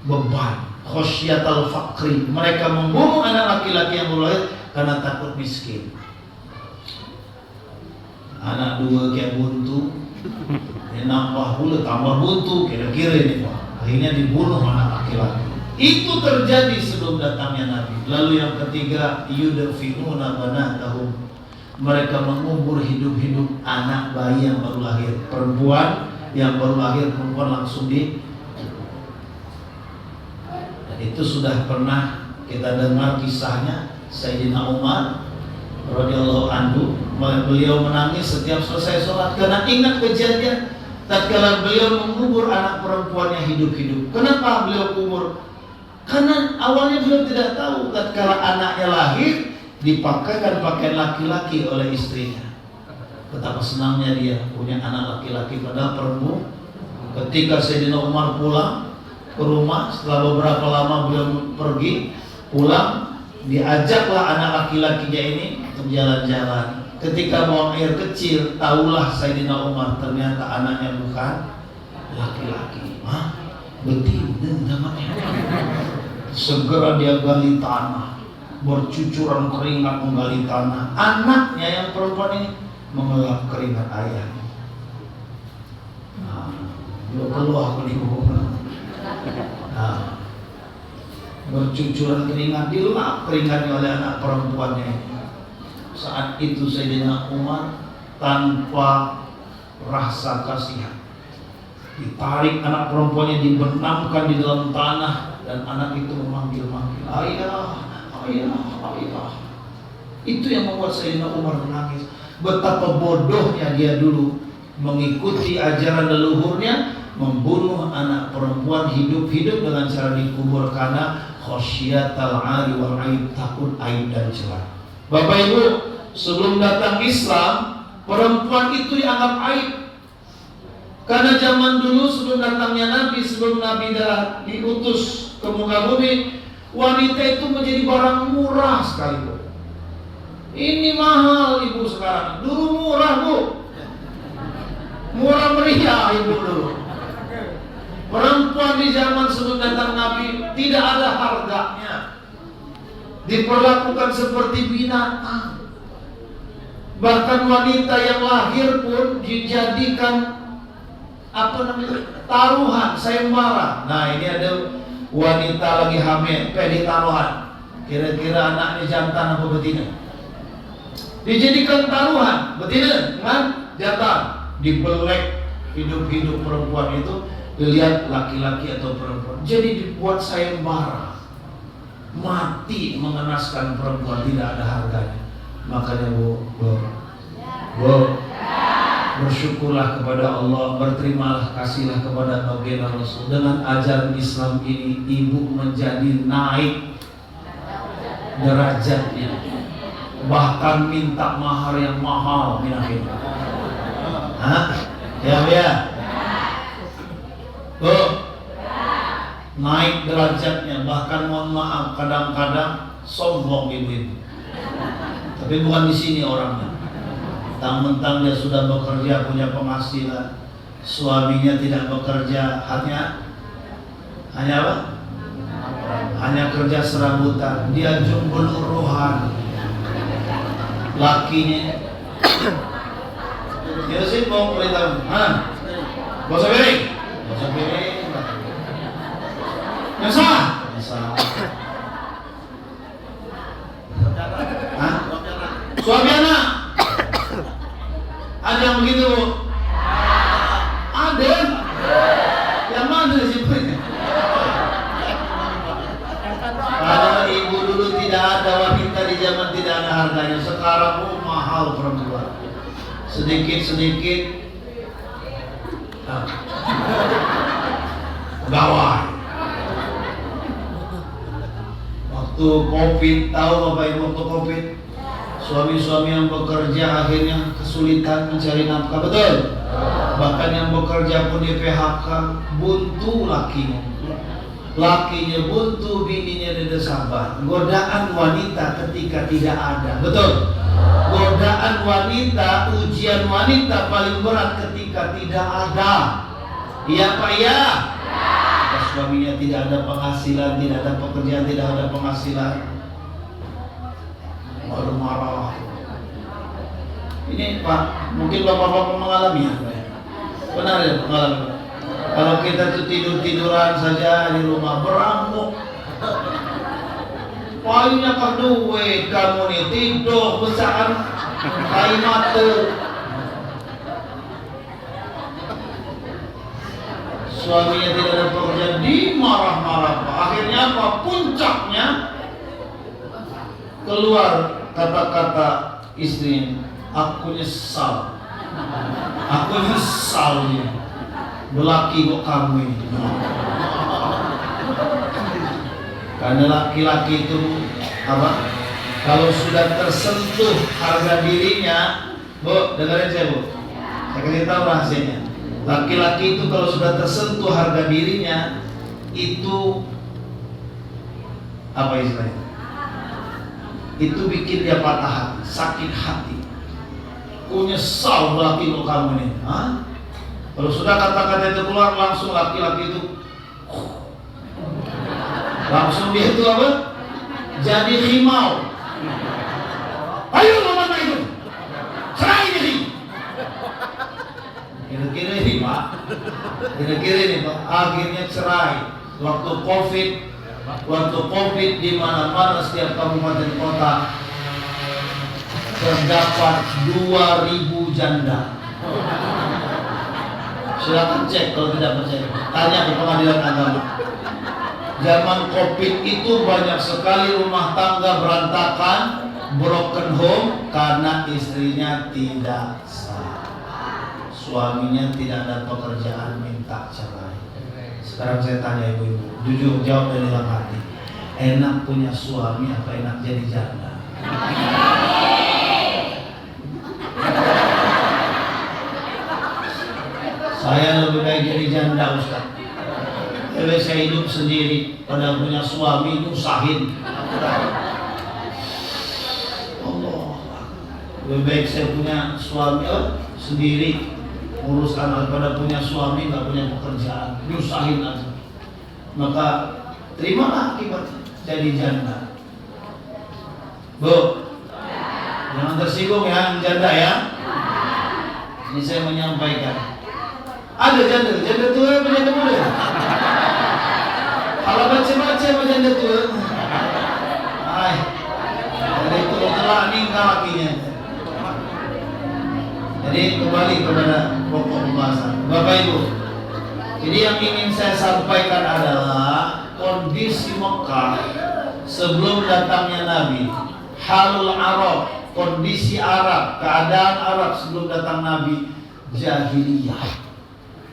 Speaker 1: beban. Khosyatal fakri. Mereka membunuh anak laki-laki yang baru lahir karena takut miskin. Anak dua kayak buntu, nambah pula tambah buntu, kira-kira ini Pak. Akhirnya dibunuh anak laki-laki. Itu terjadi sebelum datangnya Nabi. Lalu yang ketiga, yudfinuna banatahum. Mereka mengubur hidup-hidup anak bayi yang baru lahir. Perempuan yang baru lahir, perempuan langsung di. Dan itu sudah pernah kita dengar kisahnya Sayyidina Umar radhiyallahu anhu. Beliau menangis setiap selesai sholat karena ingat kejadian tatkala beliau mengubur anak perempuannya hidup-hidup. Kenapa beliau kubur? Karena awalnya beliau tidak tahu tatkala anaknya lahir dipakaikan pakaian laki-laki oleh istrinya. Betapa senangnya dia punya anak laki-laki padahal perempuan. Ketika Sayyidina Umar pulang ke rumah setelah beberapa lama beliau pergi pulang, diajaklah anak laki-lakinya ini untuk jalan-jalan. Ketika buang air kecil, tahulah Sayyidina Umar ternyata anaknya bukan laki-laki. Betina namanya. Segera dia gali tanah, bercucuran keringat menggali tanah. Anaknya yang perempuan ini mengelap keringat ayahnya. Dia keluar ke hubungan. Bercucuran keringat, dilap keringatnya oleh anak perempuannya ini. Saat itu Sayyidina Umar tanpa rasa kasihan ditarik anak perempuannya, dibenamkan di dalam tanah, dan anak itu memanggil-manggil, ayah, ayah, ayah. Itu yang membuat Sayyidina Umar menangis. Betapa bodohnya dia dulu mengikuti ajaran leluhurnya, membunuh anak perempuan hidup-hidup dengan cara dikubur karena khosyatal 'ari wal 'aib, takut aib dan celah. Bapak Ibu, sebelum datang Islam, perempuan itu dianggap aib. Karena zaman dulu sebelum datangnya Nabi, sebelum Nabi dah diutus ke muka bumi, wanita itu menjadi barang murah sekali, Bu. Ini mahal Ibu sekarang. Dulu murah, Bu. Murah meriah Ibu dulu. Perempuan di zaman sebelum datang Nabi tidak ada harganya. Diperlakukan seperti binatang. Bahkan wanita yang lahir pun dijadikan taruhan, sayembara. Nah, ini ada wanita lagi hamil, di taruhan. Kira-kira anaknya jantan apa betina? Dijadikan taruhan, betina kan jantan. Dibelek hidup-hidup perempuan itu, dilihat laki-laki atau perempuan. Jadi dibuat sayembara. Mati mengenaskan perempuan, tidak ada harganya. Makanya Bu, bersyukurlah kepada Allah, berterimalah kasihlah kepada baginda Rasul. Dengan ajaran Islam ini, ibu menjadi naik derajatnya, bahkan minta mahar yang mahal. Ya. Naik derajatnya, bahkan mohon maaf kadang-kadang sombong ibu-ibu. Tapi bukan di sini orangnya. Mentang-mentang dia sudah bekerja, punya penghasilan, suaminya tidak bekerja, hanya apa? Hanya kerja serabutan. Dia jumbeluruhan lakinya. Dia sih mau perintah, gak usah piring, nyasa. Suami anak. Ada yang begitu, Bu? Ada? Yang mana sih? Padahal ibu dulu tidak ada, wanita di zaman tidak ada harganya. Sekarang mahal perempuan. Sedikit-sedikit gawai. waktu Covid, tahu Bapak Ibu waktu Covid, suami-suami yang bekerja akhirnya kesulitan mencari nafkah, betul? Bahkan yang bekerja pun di PHK, buntu lakinya buntu, bininya didesaban. Godaan wanita ketika tidak ada, betul? Godaan wanita, ujian wanita paling berat ketika tidak ada. Iya Pak ya? Pas suaminya tidak ada penghasilan, tidak ada pekerjaan, tidak ada penghasilan, baru marah. Ini Pak, mungkin bapak-bapak mengalami ya? Benar ya mengalami? Kalau kita tuh tidur-tiduran saja di rumah beramuk. Pokoknya kan duit kamu nih tidur besar kain mata. Suaminya tidak ada pekerjaan, dimarah-marah. Akhirnya apa? Puncaknya keluar kata-kata istrinya, aku nyesal. Aku nyesal ya. Belaki kok kamu ini. Karena laki-laki itu apa? Kalau sudah tersentuh harga dirinya, Bu, dengerin saya Bu. Saya kasih tahu rahasianya. Laki-laki itu kalau sudah tersentuh harga dirinya, itu apa istilahnya? Itu bikin dia patah hati, sakit hati. Ku nyesal belaki kok kamu ini. Hah? Kalau sudah kata-kata itu keluar, langsung laki-laki itu langsung dia itu apa? Jadi harimau. Ayo mana itu? Serai ini. Kira-kira ini Pak. Kira-kira ini Pak. Akhirnya cerai. Waktu COVID di mana-mana setiap kabupaten kota terdapat 2.000 janda. Silakan cek kalau tidak percaya. Tanya ke pengadilan agama. Zaman COVID itu banyak sekali rumah tangga berantakan, broken home karena istrinya tidak sah. Suaminya tidak ada pekerjaan, minta cerai. Sekarang saya tanya ibu-ibu, jujur jawab dari dalam hati. Enak punya suami apa enak jadi janda? Saya lebih baik jadi janda Ustaz. Kalau saya hidup sendiri, pada punya suami nyusahin. Allah. Lebih baik saya punya suami sendiri, urus anak, pada punya suami nggak punya pekerjaan, nyusahin aja. Maka terimalah akibat jadi janda. Bu, jangan tersinggung ya janda ya. Ini saya menyampaikan. Ada janda tua apa janda muda? Kalau baca-baca apa janda tua? Ay, jadi itu telah nikah lakinya. Jadi kembali kepada pokok pembahasan, Bapak Ibu. Jadi yang ingin saya sampaikan adalah kondisi Mekah sebelum datangnya Nabi, halul Arab, kondisi Arab, keadaan Arab sebelum datang Nabi, jahiliyah.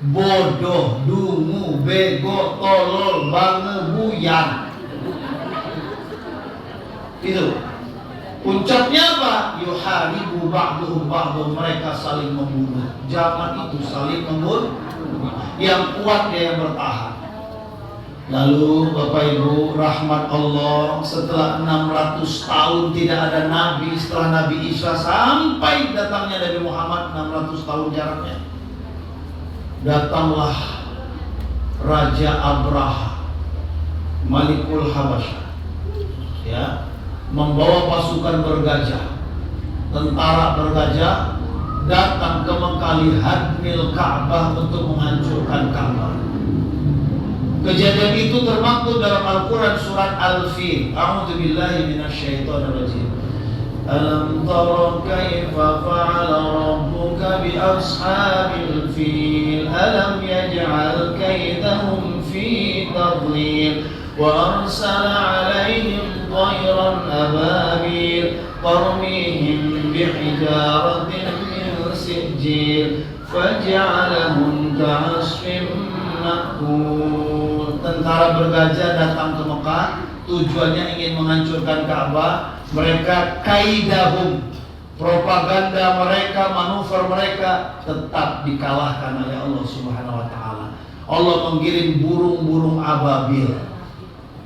Speaker 1: Bodoh, dungu, bego, tolol, bange, buyan. Itu. Puncaknya apa? Yuharibu ba'duhum ba'duhum, mereka saling membunuh. Zaman itu saling membunuh. Yang kuat dia yang bertahan. Lalu Bapak Ibu, rahmat Allah, setelah 600 tahun tidak ada Nabi, setelah Nabi Isa sampai datangnya Nabi Muhammad, 600 tahun jaraknya. Datanglah Raja Abraha, Malikul Habasyah, ya, membawa pasukan bergajah, tentara bergajah, datang ke Mekah lihadmil Ka'bah, untuk menghancurkan Ka'bah. Kejadian itu termaktub dalam Al-Quran surat Al-Fil. A'udzubillahi minasyaitonirrajim. Alam tara kaifa fa'ala rabbuka bi ashabil fil alam yaj'al kaydahum fi tadlil wa arsala 'alaihim طيرا أبابيل ترميهم بحجارة من سجيل فجعلهم كعصف مأكول. Tentara bergajah datang ke Mekah, tujuannya ingin menghancurkan Ka'bah. Mereka kaidahum, propaganda mereka, manuver mereka tetap dikalahkan oleh Allah Subhanahu wa taala. Allah mengirim burung-burung ababil,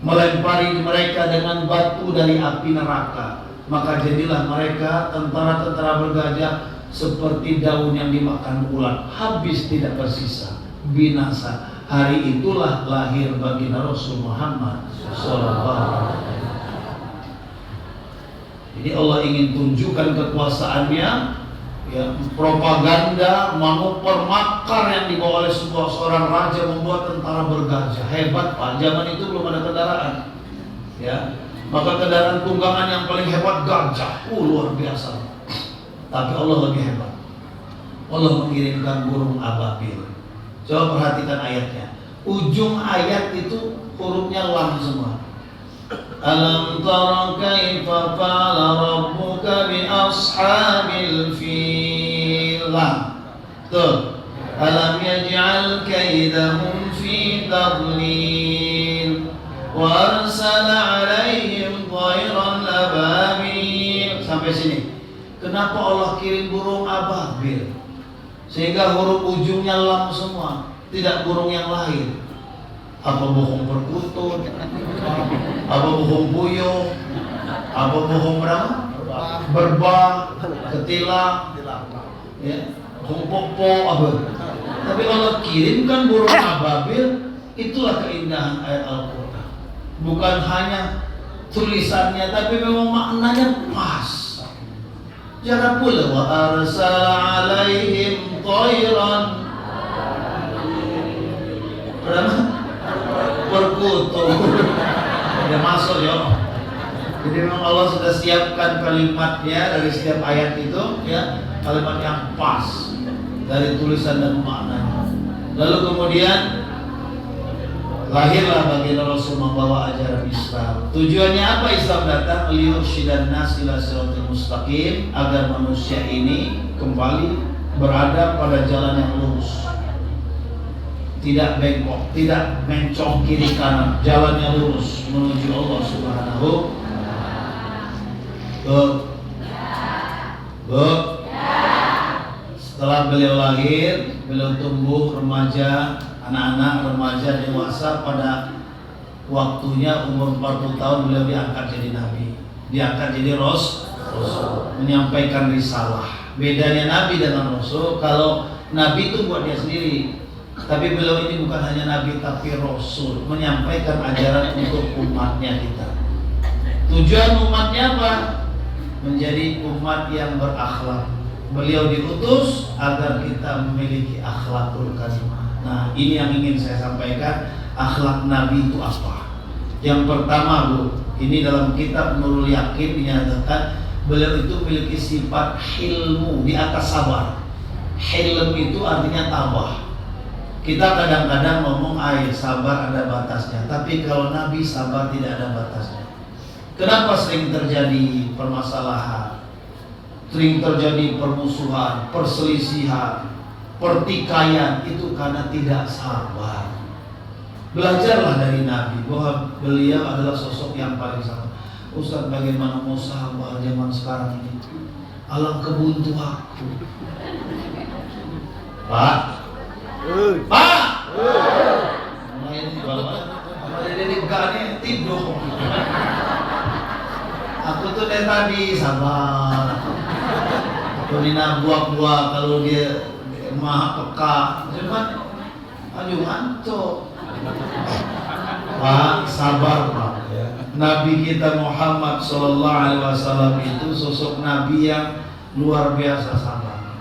Speaker 1: melempari mereka dengan batu dari api neraka. Maka jadilah mereka tentara-tentara bergajah seperti daun yang dimakan ulat, habis tidak bersisa, binasa. Hari itulah lahir baginda Rasul Muhammad sallallahu alaihi wasallam. Jadi Allah ingin tunjukkan kekuasaannya, ya, propaganda, manuver makar yang dibawa oleh seorang raja membuat tentara bergajah. Hebat Pak, zaman itu belum ada kendaraan, ya. Maka kendaraan tunggangan yang paling hebat gajah, luar biasa. Tapi Allah lebih hebat. Allah mengirimkan burung ababil. Coba perhatikan ayatnya. Ujung ayat itu hurufnya lam semua. Alam tara kaifa fa'ala rabbuka bi ashabil fil. Tuh. Alam yaj'al kaidahum fi tadlil wa arsala 'alaihim thayran ababil. Sampai sini. Kenapa Allah kirim burung ababil? Sehingga huruf ujungnya lam semua, tidak burung yang lain. Apa bohong perkutut, apa bohong puyuh, apa bohong berbang, ketilang, ya, popo apa. Tapi Allah kirimkan burung ababil. Itulah keindahan ayat Al-Quran. Bukan hanya tulisannya, tapi memang maknanya pas. Jangan pula wa arsala 'alaihim thayran perkutut. Udah masuk ya. Jadi memang Allah sudah siapkan kalimatnya dari setiap ayat itu, ya, kalimat yang pas dari tulisan dan maknanya. Lalu kemudian lahirlah baginda Rasul membawa ajaran Islam. Tujuannya apa Islam datang? Liyursyidan nas ila siratal mustaqim, agar manusia ini kembali berada pada jalan yang lurus. Tidak bengkok, tidak mencong kiri kanan, jalan yang lurus menuju Allah Subhanahu. Setelah beliau lahir, beliau tumbuh remaja, anak-anak, remaja, dewasa. Pada waktunya umur 40 tahun beliau diangkat jadi nabi, diangkat jadi rasul, menyampaikan risalah. Bedanya nabi dengan rasul, kalau nabi itu buat dia sendiri, tapi beliau ini bukan hanya nabi tapi rasul, menyampaikan ajaran untuk umatnya kita. Tujuan umatnya apa? Menjadi umat yang berakhlak. Beliau diutus agar kita memiliki akhlakul karimah. Nah, ini yang ingin saya sampaikan. Akhlak Nabi itu apa? Yang pertama, Bu, ini dalam kitab Nurul Yakin dinyatakan beliau itu memiliki sifat hilmu di atas sabar. Hilm itu artinya tabah. Kita kadang-kadang ngomong sabar ada batasnya, tapi kalau Nabi sabar tidak ada batasnya. Kenapa sering terjadi permasalahan? Sering terjadi permusuhan, perselisihan, pertikaian, itu karena tidak sabar. Belajarlah dari Nabi bahwa beliau adalah sosok yang paling sabar. Ustaz, bagaimana mau sabar zaman sekarang ini? Alam kebuntu aku. Pak, Pak, ini enggak tidur. Aku tuh dari tadi sabar. Kulina buah-buah kalau dia maha peka, cuman aduh ngantuk. Pak, sabar Pak. Nabi kita Muhammad Sallallahu Alaihi Wasallam itu sosok Nabi yang luar biasa sabar.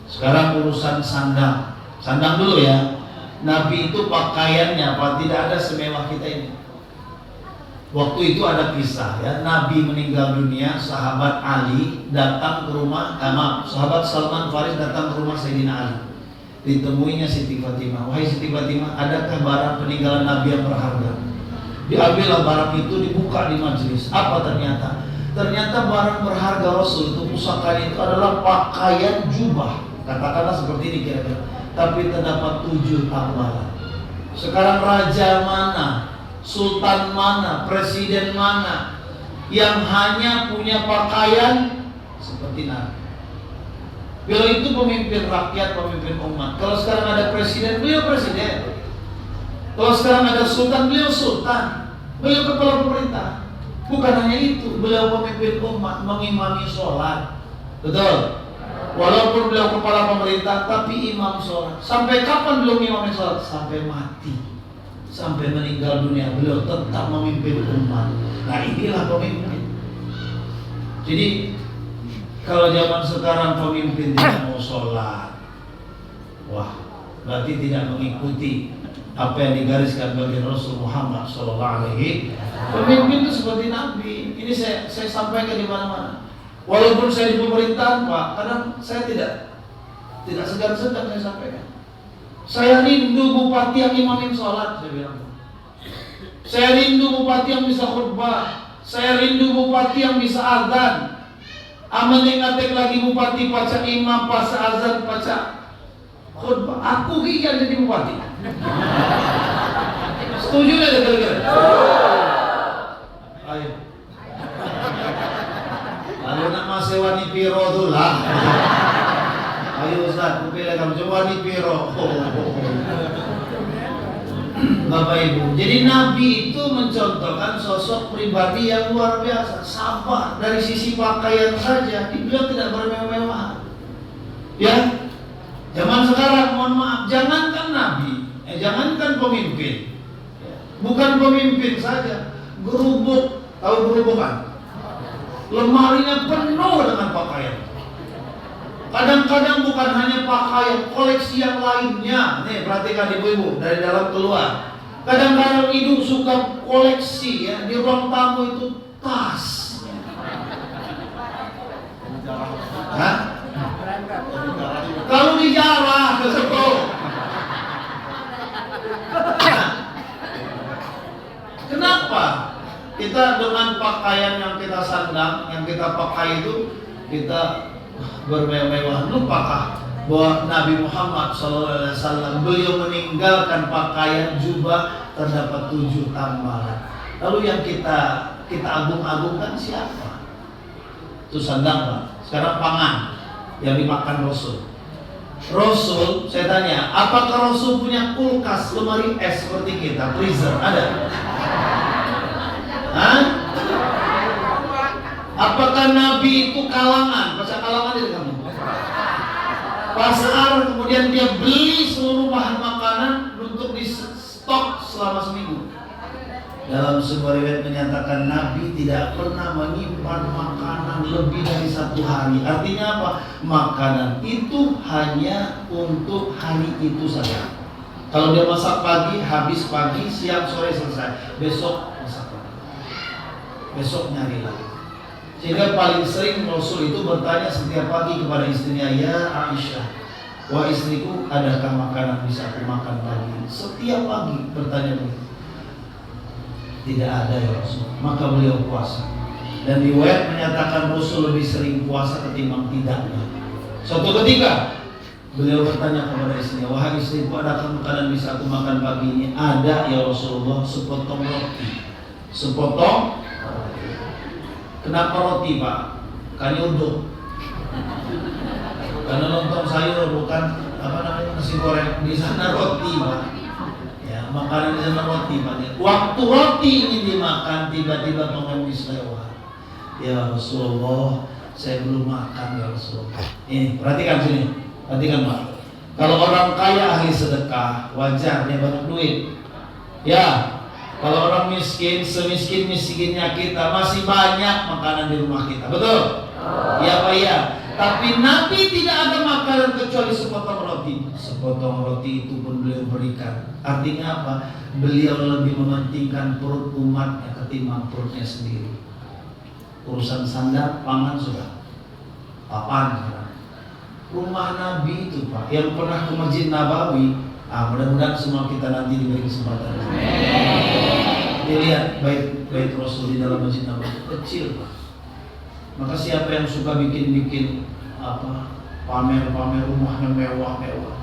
Speaker 1: Sekarang urusan sandang dulu ya. Nabi itu pakaiannya Pak tidak ada semewah kita ini. Waktu itu ada kisah ya, Nabi meninggal dunia, sahabat Ali datang ke rumah, sahabat Salman Faris datang ke rumah Sayyidina Ali. Ditemuinya Siti Fatimah. Wahai Siti Fatimah, adakah barang peninggalan Nabi yang berharga? Diambillah barang itu, dibuka di majelis. Apa ternyata? Ternyata barang berharga Rasul itu, pusaka itu adalah pakaian jubah. Katakanlah seperti ini kira-kira. Tapi terdapat 7 tambalan. Sekarang raja mana sultan mana, presiden mana yang hanya punya pakaian seperti Nabi. Beliau itu pemimpin rakyat, pemimpin umat. Kalau sekarang ada presiden, beliau presiden. Kalau sekarang ada sultan, beliau sultan. Beliau kepala pemerintah. Bukan hanya itu, beliau pemimpin umat, mengimami sholat. Betul? Walaupun beliau kepala pemerintah, tapi imam sholat. Sampai kapan beliau mengimami sholat? Sampai mati, sampai meninggal dunia, beliau tetap memimpin umat. Nah, inilah pemimpin. Jadi kalau zaman sekarang pemimpin tidak mau sholat, wah, berarti tidak mengikuti apa yang digariskan bagi Rasul Muhammad SAW. Pemimpin itu seperti Nabi. Ini saya sampaikan di mana-mana. Walaupun saya di pemerintahan, Pak, kadang saya tidak segan-segan saya sampaikan. Saya rindu bupati yang imamin sholat, saya bilang. Saya rindu bupati yang bisa khutbah. Saya rindu bupati yang bisa azan. Aman ingatek lagi bupati baca imam, baca azan, baca khutbah. Aku ingin jadi bupati. Setuju nggak kira-kira? Ayo. Lalu nama sewani piro tuh lah. Ayo Ustaz, kupilih kamu coba nih piro. Bapak Ibu, jadi Nabi itu mencontohkan sosok pribadi yang luar biasa, sabar. Dari sisi pakaian saja, beliau tidak bermewah-mewah. Ya, zaman sekarang, mohon maaf, jangankan Nabi, jangankan pemimpin, bukan pemimpin saja, gerubuk, tahu gerubuk kan? Lemarinya penuh dengan pakaian. Kadang-kadang bukan hanya pakaian, koleksi yang lainnya. Nih, perhatikan ibu-ibu, dari dalam keluar. Kadang-kadang ibu suka koleksi ya, di ruang tamu itu tas. Hah? Kalau dijarah ke situ. Kenapa? Kita dengan pakaian yang kita sandang, yang kita pakai itu, kita bermewah-mewah. Lupakah bahwa Nabi Muhammad SAW beliau meninggalkan pakaian jubah terdapat 7 tambalan. Lalu yang kita agung-agungkan siapa? Itu sandang, Pak. Sekarang pangan yang dimakan Rasul. Rasul, saya tanya, apakah Rasul punya kulkas, lemari es seperti kita, freezer? Ada? Hah? Apakah Nabi itu kalangan? Baca kalangan itu kamu. Pasar, kemudian dia beli seluruh bahan makanan untuk di stok selama seminggu. Dalam sebuah riwayat menyatakan Nabi tidak pernah menyimpan makanan lebih dari 1 hari. Artinya apa? Makanan itu hanya untuk hari itu saja. Kalau dia masak pagi, habis pagi, siang, sore selesai. Besok masak lagi. Besok nyari lagi. Sehingga paling sering Rasul itu bertanya setiap pagi kepada istrinya, ya Aisyah, wah istriku, adakah makanan bisa aku makan pagi? Setiap pagi bertanya begitu. Tidak ada ya Rasul. Maka beliau puasa. Dan riwayat menyatakan Rasul lebih sering puasa ketimbang tidaknya. Suatu ketika beliau bertanya kepada istrinya, wahai istriku, adakah makanan bisa aku makan pagi ini? Ada ya Rasulullah, sepotong roti. Sepotong. Kenapa roti, Pak? Kan uduk. Karena lontong sayur bukan nasi goreng. Di sana roti, Pak. Ya, makanan di sana roti, Pak. Waktu roti ini dimakan, tiba-tiba pengemis lewat. Ya Rasulullah, saya belum makan ya Rasulullah. Ini, perhatikan sini. Perhatikan, Pak. Kalau orang kaya ahli sedekah, wajar dia banyak duit. Ya. Kalau orang miskin, semiskin-miskinnya kita, masih banyak makanan di rumah kita. Betul? Iya Pak, iya. Tapi Nabi tidak ada makanan kecuali sepotong roti. Sepotong roti itu pun beliau berikan. Artinya apa? Beliau lebih mementingkan perut umatnya ketimbang perutnya sendiri. Urusan sandang, pangan sudah. Papan sudah. Rumah Nabi itu Pak, yang pernah ke Masjid Nabawi. Mudah-mudahan semua kita nanti diberi kesempatan. Dilihat bait Rasul di dalam Masjid Nabawi kecil, Pak. Maka siapa yang suka bikin pamer-pamer rumahnya mewah-mewah,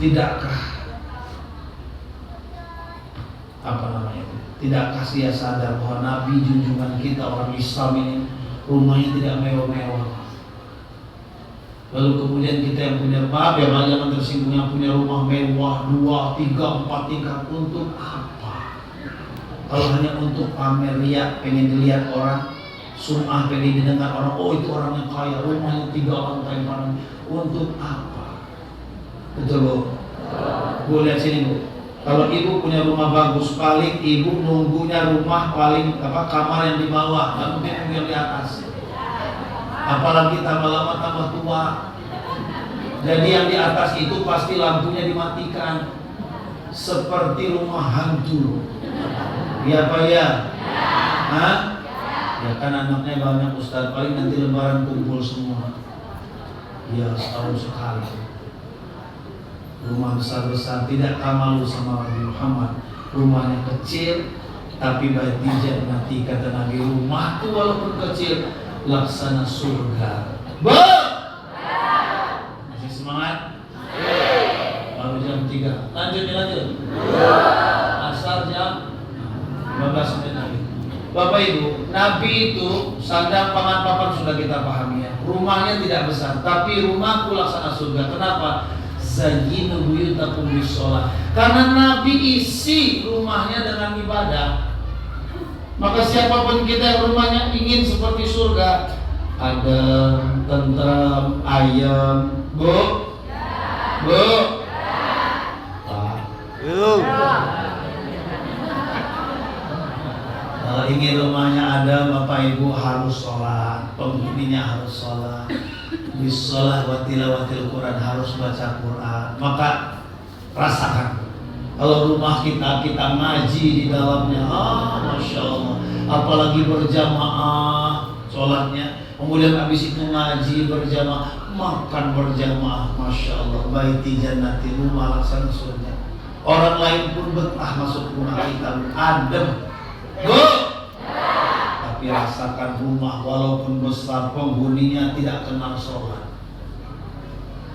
Speaker 1: tidakkah tidak kasih sadar bahwa Nabi junjungan kita orang Islam ini rumahnya tidak mewah-mewah. Lalu kemudian kita yang punya, maaf ya jangan tersinggung, yang punya rumah mewah 2, 3, 4 tingkat untuk apa? Kalau hanya untuk pamer, riak, pengen dilihat orang, sum'ah, pengen didengar orang, oh itu orang yang kaya, rumahnya 3 lantai paling, untuk apa? Betul Bu? Bu lihat sini Bu. Kalau ibu punya rumah bagus, paling ibu nunggunya rumah paling kamar yang di bawah, nggak mungkin nunggu yang di atas. Apalagi tambah lama tambah tua. Jadi yang di atas itu pasti lampunya dimatikan, seperti rumah hantu. Iya Pak ya? Hah? Ya kan anaknya banyak Ustaz, paling nanti lebaran kumpul semua. Ya setahun sekali. Rumah besar-besar, tidak kamalu sama Nabi Muhammad. Rumahnya kecil tapi baitija, nanti kata Nabi, rumahku walaupun kecil laksana surga. Masih semangat? Baru jam 3. Lanjut. Asal jam 15 menit lagi. Bapak Ibu, Nabi itu sandang pangan papan sudah kita pahami ya. Rumahnya tidak besar, tapi rumahku laksana surga. Kenapa? Zayyinu buyutakum bisolah. Karena Nabi isi rumahnya dengan ibadah. Maka siapapun kita yang rumahnya ingin seperti surga, adem, tentram, ayam. Bu? Bu? Kalau ingin rumahnya ada, Bapak Ibu harus sholat, penghuninya harus sholat, bisolah wa tilawatil Quran, harus baca Quran. Maka rasakan, kalau rumah kita ngaji di dalamnya, Masya Allah, apalagi berjamaah sholatnya, kemudian habis itu ngaji berjamaah, makan berjamaah, Masya Allah, baiti jannati, rumah laksana surga. Orang lain pun betah masuk rumah kita, adem. Bu, tapi rasakan rumah walaupun besar, penghuninya tidak kenal sholat,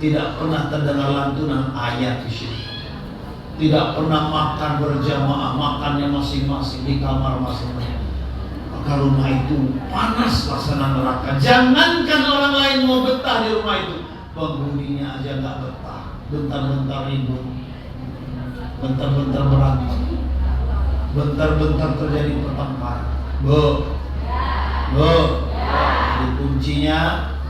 Speaker 1: tidak pernah terdengar lantunan ayat di sini, tidak pernah makan berjamaah, makannya masing-masing di kamar masing-masing. Maka rumah itu panas laksana neraka. Jangankan orang lain mau betah di rumah itu, penghuninya aja nggak betah. Bentar-bentar ribut, bentar-bentar berantem, bentar-bentar terjadi pertengkaran. Bu, jadi kuncinya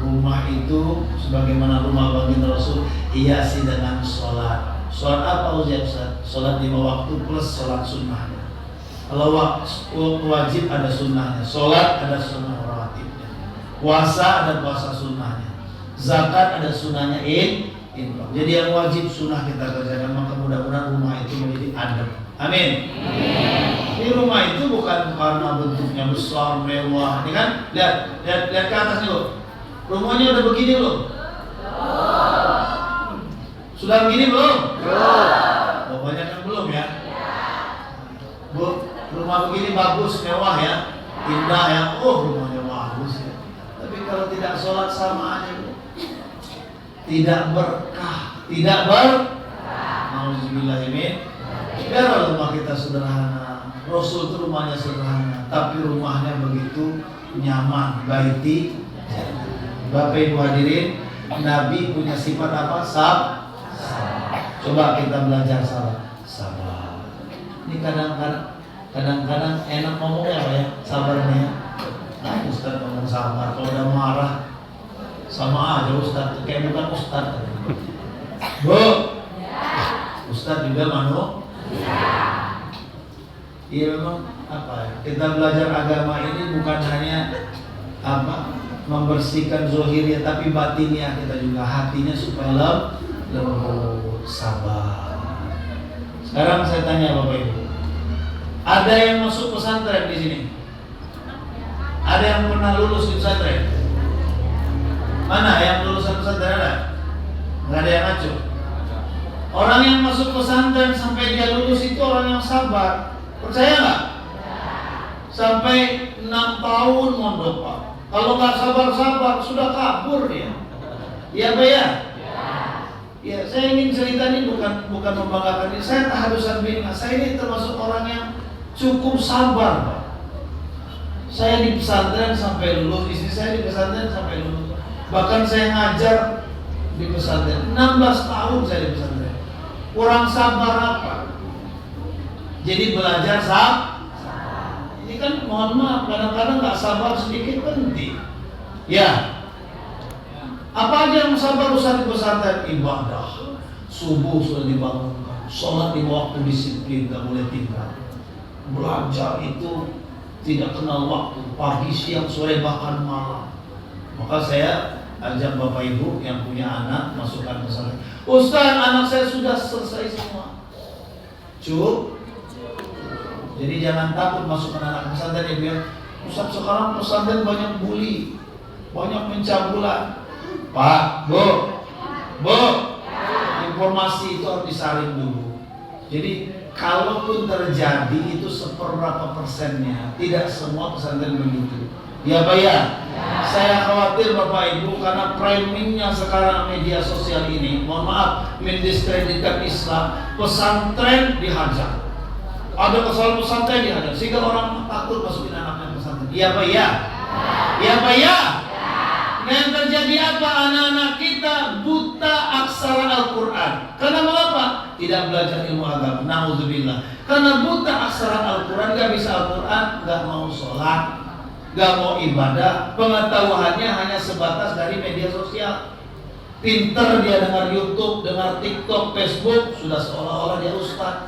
Speaker 1: rumah itu sebagaimana rumah baginda Rasul, hiasi dengan sholat. Sholat apa Ustaz? Sholat 5 waktu plus sholat sunnahnya. Kalau wajib ada sunnahnya, sholat ada sunnah rawatibnya, puasa ada puasa sunnahnya, zakat ada sunnahnya, infak. Jadi yang wajib sunnah kita kerjakan. Maka mudah-mudahan rumah itu menjadi adem. Amin. Ini rumah itu bukan karena bentuknya besar, mewah. Ini kan, lihat ke atasnya loh. Rumahnya udah begini loh. Sudah begini belum? Banyak kan belum ya? Bu, rumah begini bagus, mewah ya, indah ya. Oh, rumahnya bagus ya. Tapi kalau tidak sholat sama aja, Bu. Tidak berkah, tidak Nauzubillahimin. Biarlah rumah kita sederhana. Rasul itu rumahnya sederhana, tapi rumahnya begitu nyaman. Baiti. Bapak Ibu hadirin, Nabi punya sifat apa? Sabar. Coba kita belajar sabar. Ini kadang-kadang enak ngomongnya Pak ya, sabarnya. Ustaz ngomong sabar, kalau udah marah sama aja Ustaz, kayak bukan Ustaz. Bu, Ustaz juga iya memang apa ya? Kita belajar agama ini bukan hanya membersihkan zohirnya, tapi batinnya kita juga, hatinya supaya lembut, sabar. Sekarang saya tanya Bapak Ibu, ada yang masuk pesantren di sini? Ada yang pernah lulus di pesantren? Mana yang lulusan pesantren ada? Nggak ada yang ngaco. Orang yang masuk pesantren sampai dia lulus itu orang yang sabar. Percaya nggak? Sampai 6 tahun mondok Pak. Kalau nggak sabar-sabar sudah kabur dia. Iya Pak ya? Ya, saya ingin cerita ini bukan membanggakan ini. Saya tahadusan bina. Saya ini termasuk orang yang cukup sabar, Pak. Saya di pesantren sampai lulus, istri saya di pesantren sampai lulus. Bahkan saya ngajar di pesantren 16 tahun saya di pesantren. Kurang sabar apa? Jadi belajar ini kan mohon maaf, kadang-kadang nggak sabar sedikit penting. Ya. Apa aja yang sabar usah di pesantren? Ibadah, subuh sudah dibangunkan, sholat di waktu disiplin, gak boleh tinggal. Belajar itu tidak kenal waktu, pagi, siang, sore, bahkan malam. Maka saya ajak Bapak Ibu yang punya anak masukkan pesantren. Ustaz, anak saya sudah selesai semua. Jadi jangan takut masukkan anak pesantren. Dia bilang, Ustaz, sekarang pesantren banyak bully, banyak pencabulan. Pak, Bu, informasi itu harus disaring dulu. Jadi kalaupun terjadi itu seberapa persennya, tidak semua pesantren begitu. Ya Pak ya? Saya khawatir Bapak Ibu karena framingnya sekarang media sosial ini, mohon maaf, mendiskreditkan Islam, pesantren dihajar. Ada kesalahan pesantren dihajar, sehingga orang takut masukin anaknya pesantren. Iya Pak ya? Iya Pak ya? Yang terjadi apa? Anak-anak kita buta aksara Al-Quran. Karena mengapa? Tidak belajar ilmu agama. Na'udzubillah. Karena buta aksara Al-Quran, gak bisa Al-Quran, gak mau sholat, gak mau ibadah. Pengetahuannya hanya sebatas dari media sosial. Pinter dia dengar YouTube, dengar TikTok, Facebook, sudah seolah-olah dia ustaz.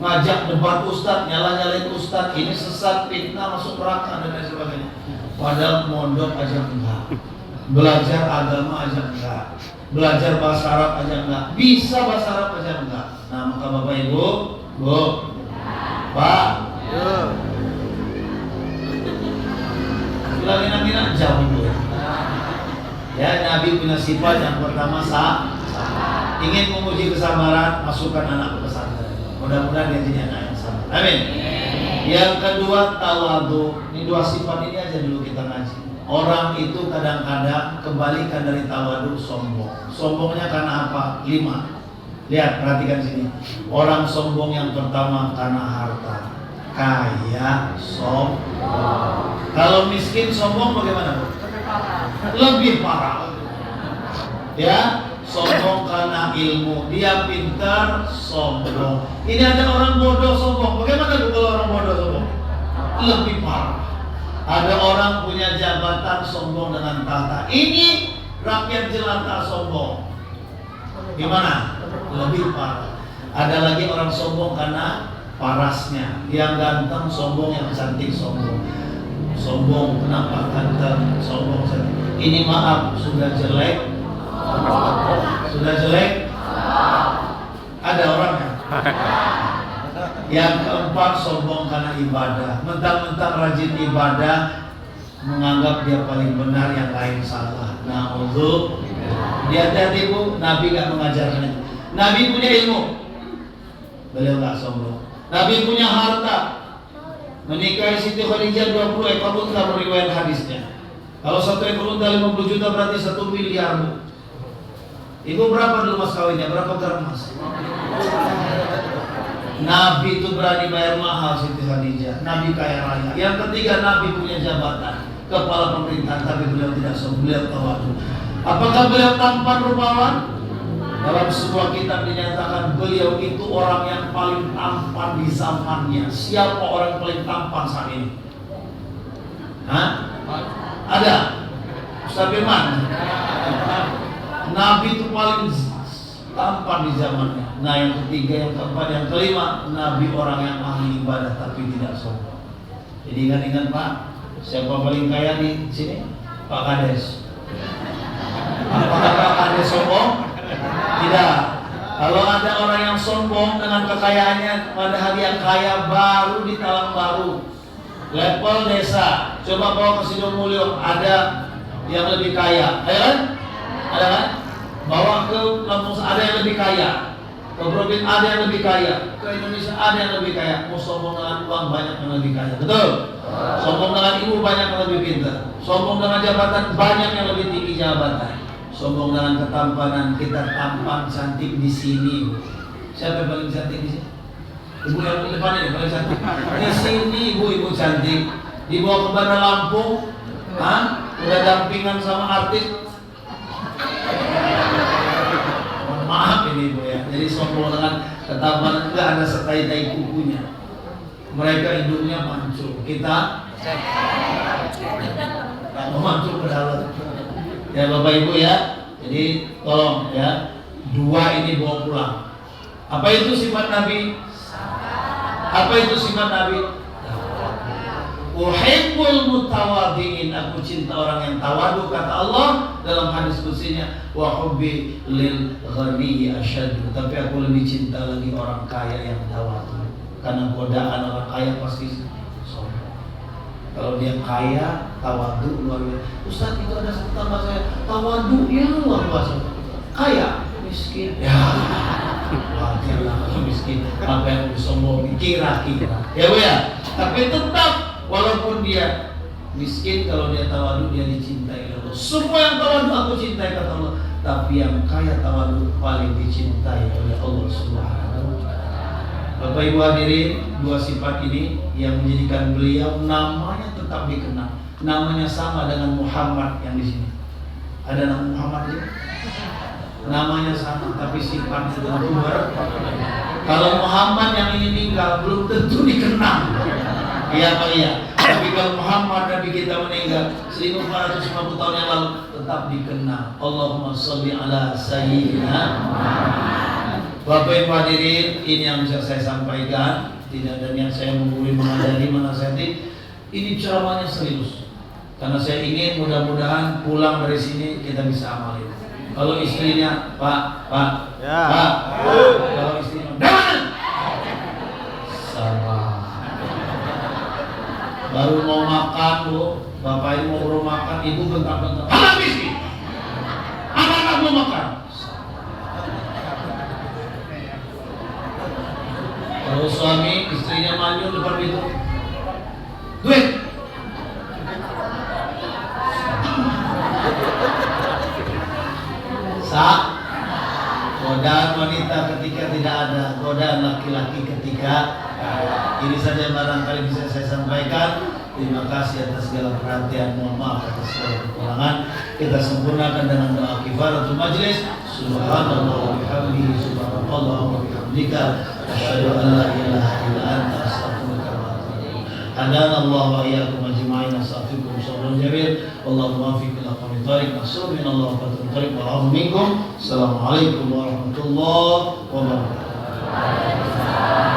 Speaker 1: Ngajak debat ustaz, nyala-nyalain ustaz, ini sesat, fitnah, masuk neraka dan lain sebagainya. Padahal mondok aja enggak. Belajar agama aja enggak, belajar bahasa Arab aja enggak, bisa bahasa Arab aja enggak. Nah maka Bapak Ibu, Bu, Pak, bilangin nanti jauh dulu. Ya, Nabi punya sifat yang pertama ingin menguji kesabaran, masukkan anak ke pesantren. Mudah-mudahan dia jadi anak yang sabar. Amin. Yang kedua tawadu. Ini dua sifat ini aja dulu kita ngaji. Orang itu kadang-kadang kebalikan dari tawadu, sombong. Sombongnya karena apa? 5. Lihat, perhatikan sini. Orang sombong yang pertama karena harta. Kaya, sombong. Kalau miskin, sombong bagaimana? Lebih parah. Ya, sombong karena ilmu. Dia pintar, sombong. Ini ada orang bodoh, sombong. Bagaimana kalau orang bodoh, sombong? Lebih parah. Ada orang punya jabatan, sombong dengan tahta. Ini rakyat jelata, sombong. Gimana? Lebih parah. Ada lagi orang sombong karena parasnya. Yang ganteng sombong, yang cantik sombong. Sombong kenapa ganteng, sombong cantik. Ini maaf, sudah jelek. Sudah jelek. Ada orangnya. Yang keempat sombong karena ibadah. Mentang-mentang rajin ibadah, menganggap dia paling benar, yang lain salah. Nah, untuk hati-hati Bu, Nabi gak mengajarkan itu. Nabi punya ilmu, beliau gak sombong. Nabi punya harta, menikahi Siti Khadijah 20 ekor unta meriwayat hadisnya. Kalau 1 ekor unta 50 juta berarti 1 miliar Bu. Ibu berapa dulu mas kawinnya? Berapa gram mas? Nabi itu berani bayar mahal Siti Khadijah. Nabi kaya raya. Yang ketiga, Nabi punya jabatan kepala pemerintahan, tapi beliau tidak sombong, beliau tawadu. Apakah beliau tampan rupawan? Dalam sebuah kitab dinyatakan beliau itu orang yang paling tampan di zamannya. Siapa orang paling tampan saat ini? Hah? Ada? Ustaz Firman? Nabi itu paling tampan di zamannya. Nah yang ketiga, yang keempat, yang kelima, Nabi orang yang ahli ibadah tapi tidak sombong. Jadi ingat-ingat Pak, siapa paling kaya di sini? Pak Kades. Apakah Pak Kades sombong? Tidak. Kalau ada orang yang sombong dengan kekayaannya, padahal yang kaya baru di Talang Baru, level desa. Coba bawa ke Sidomulyo, ada yang lebih kaya, ada kan? Ada kan? Bawa ke Lampung, ada yang lebih kaya. Ke provinsi ada yang lebih kaya. Ke Indonesia ada yang lebih kaya. Mau sombong dengan uang, banyak yang lebih kaya. Betul? Sombong dengan ilmu, banyak yang lebih pintar. Sombong dengan jabatan, banyak yang lebih tinggi jabatan. sombong dengan ketampanan. Kita tampan cantik di sini. Siapa yang paling cantik di sini? Ibu yang di depan ini paling cantik. Di sini ibu cantik. Dibawa ke Bandar Lampung, udah dampingan sama artis. Maaf ini ibu ya. Jadi sombong dengan ketampanan, enggak ada setai-tai kukunya. Mereka hidungnya mancung. Kita nggak mau mancung ke dalam. Ya Bapak Ibu ya. Jadi tolong ya. 2 ini bawa pulang. Apa itu sifat Nabi? Apa itu sifat Nabi? Uhibbul mutawadhi'in, aku cinta orang yang tawadu, kata Allah dalam hadis qudsinya, wa hubbi lil ghani asyaddu, tapi aku lebih cinta lagi orang kaya yang tawadu. Karena godaan orang kaya pasti sombong. Kalau dia kaya, tawadu luar biasa. Ustaz, itu ada tetangga saya tawadu ya luar biasa. Kaya, miskin. Ya. Wajarlah kalau miskin. Apa yang sombong kira-kira. Ya Bu ya. Tapi tetap walaupun dia miskin, kalau dia tawadu dia dicintai oleh Allah. Semua yang tawadu aku cintai, kata Allah. Tapi yang kaya tawadu paling dicintai oleh Allah Subhanahu wa ta'ala. Bapak Ibu hadirin, 2 sifat ini yang menjadikan beliau namanya tetap dikenal. Namanya sama dengan Muhammad yang di sini. Ada nama Muhammad ini? Namanya sama tapi sifatnya tentu berbeda. Kalau Muhammad yang ini meninggal belum tentu dikenal. Iya Pak iya. Tapi kalau Muhammad Nabi kita meninggal 1450 tahun yang lalu tetap dikenal. Allahumma sholli ala sayyidina Muhammad. Bapak Ibu hadirin, ini yang bisa saya sampaikan. Tidak ada niat saya menggurui, mengajari, menasihati. Ini ceramahnya serius. Karena saya ingin mudah-mudahan pulang dari sini kita bisa amalin. Kalau istrinya Pak,
Speaker 2: ya.
Speaker 1: Pak, kalau istrinya dan sama. Baru mau makan Bu, bapak ini mau makan, ibu bentak-bentak. Anak miskin, anak-anak mau makan. Kalau suami istrinya maju depan itu, duit. Godaan wanita ketika tidak ada, godaan laki-laki ketika ini saja barangkali bisa saya sampaikan. Terima kasih atas segala perhatian, mohon maaf atas segala kekurangan. Kita sempurnakan dengan doa kifaratul majlis. Subhanallah wa bihamdihi, subhanallah wa bihamdika, asyhadu an la ilaha illa anta, astaghfiruka wa atubu ilaik. Hadanallahu wa iyyakum ajma'in, astaghfirukum sabrun jamil. Wallahu muwaffiq ila aqwamit thariq. Nasallallahu wa tariq wa a'udzu minkum. Assalamualaikum warahmatullahi wabarakatuh.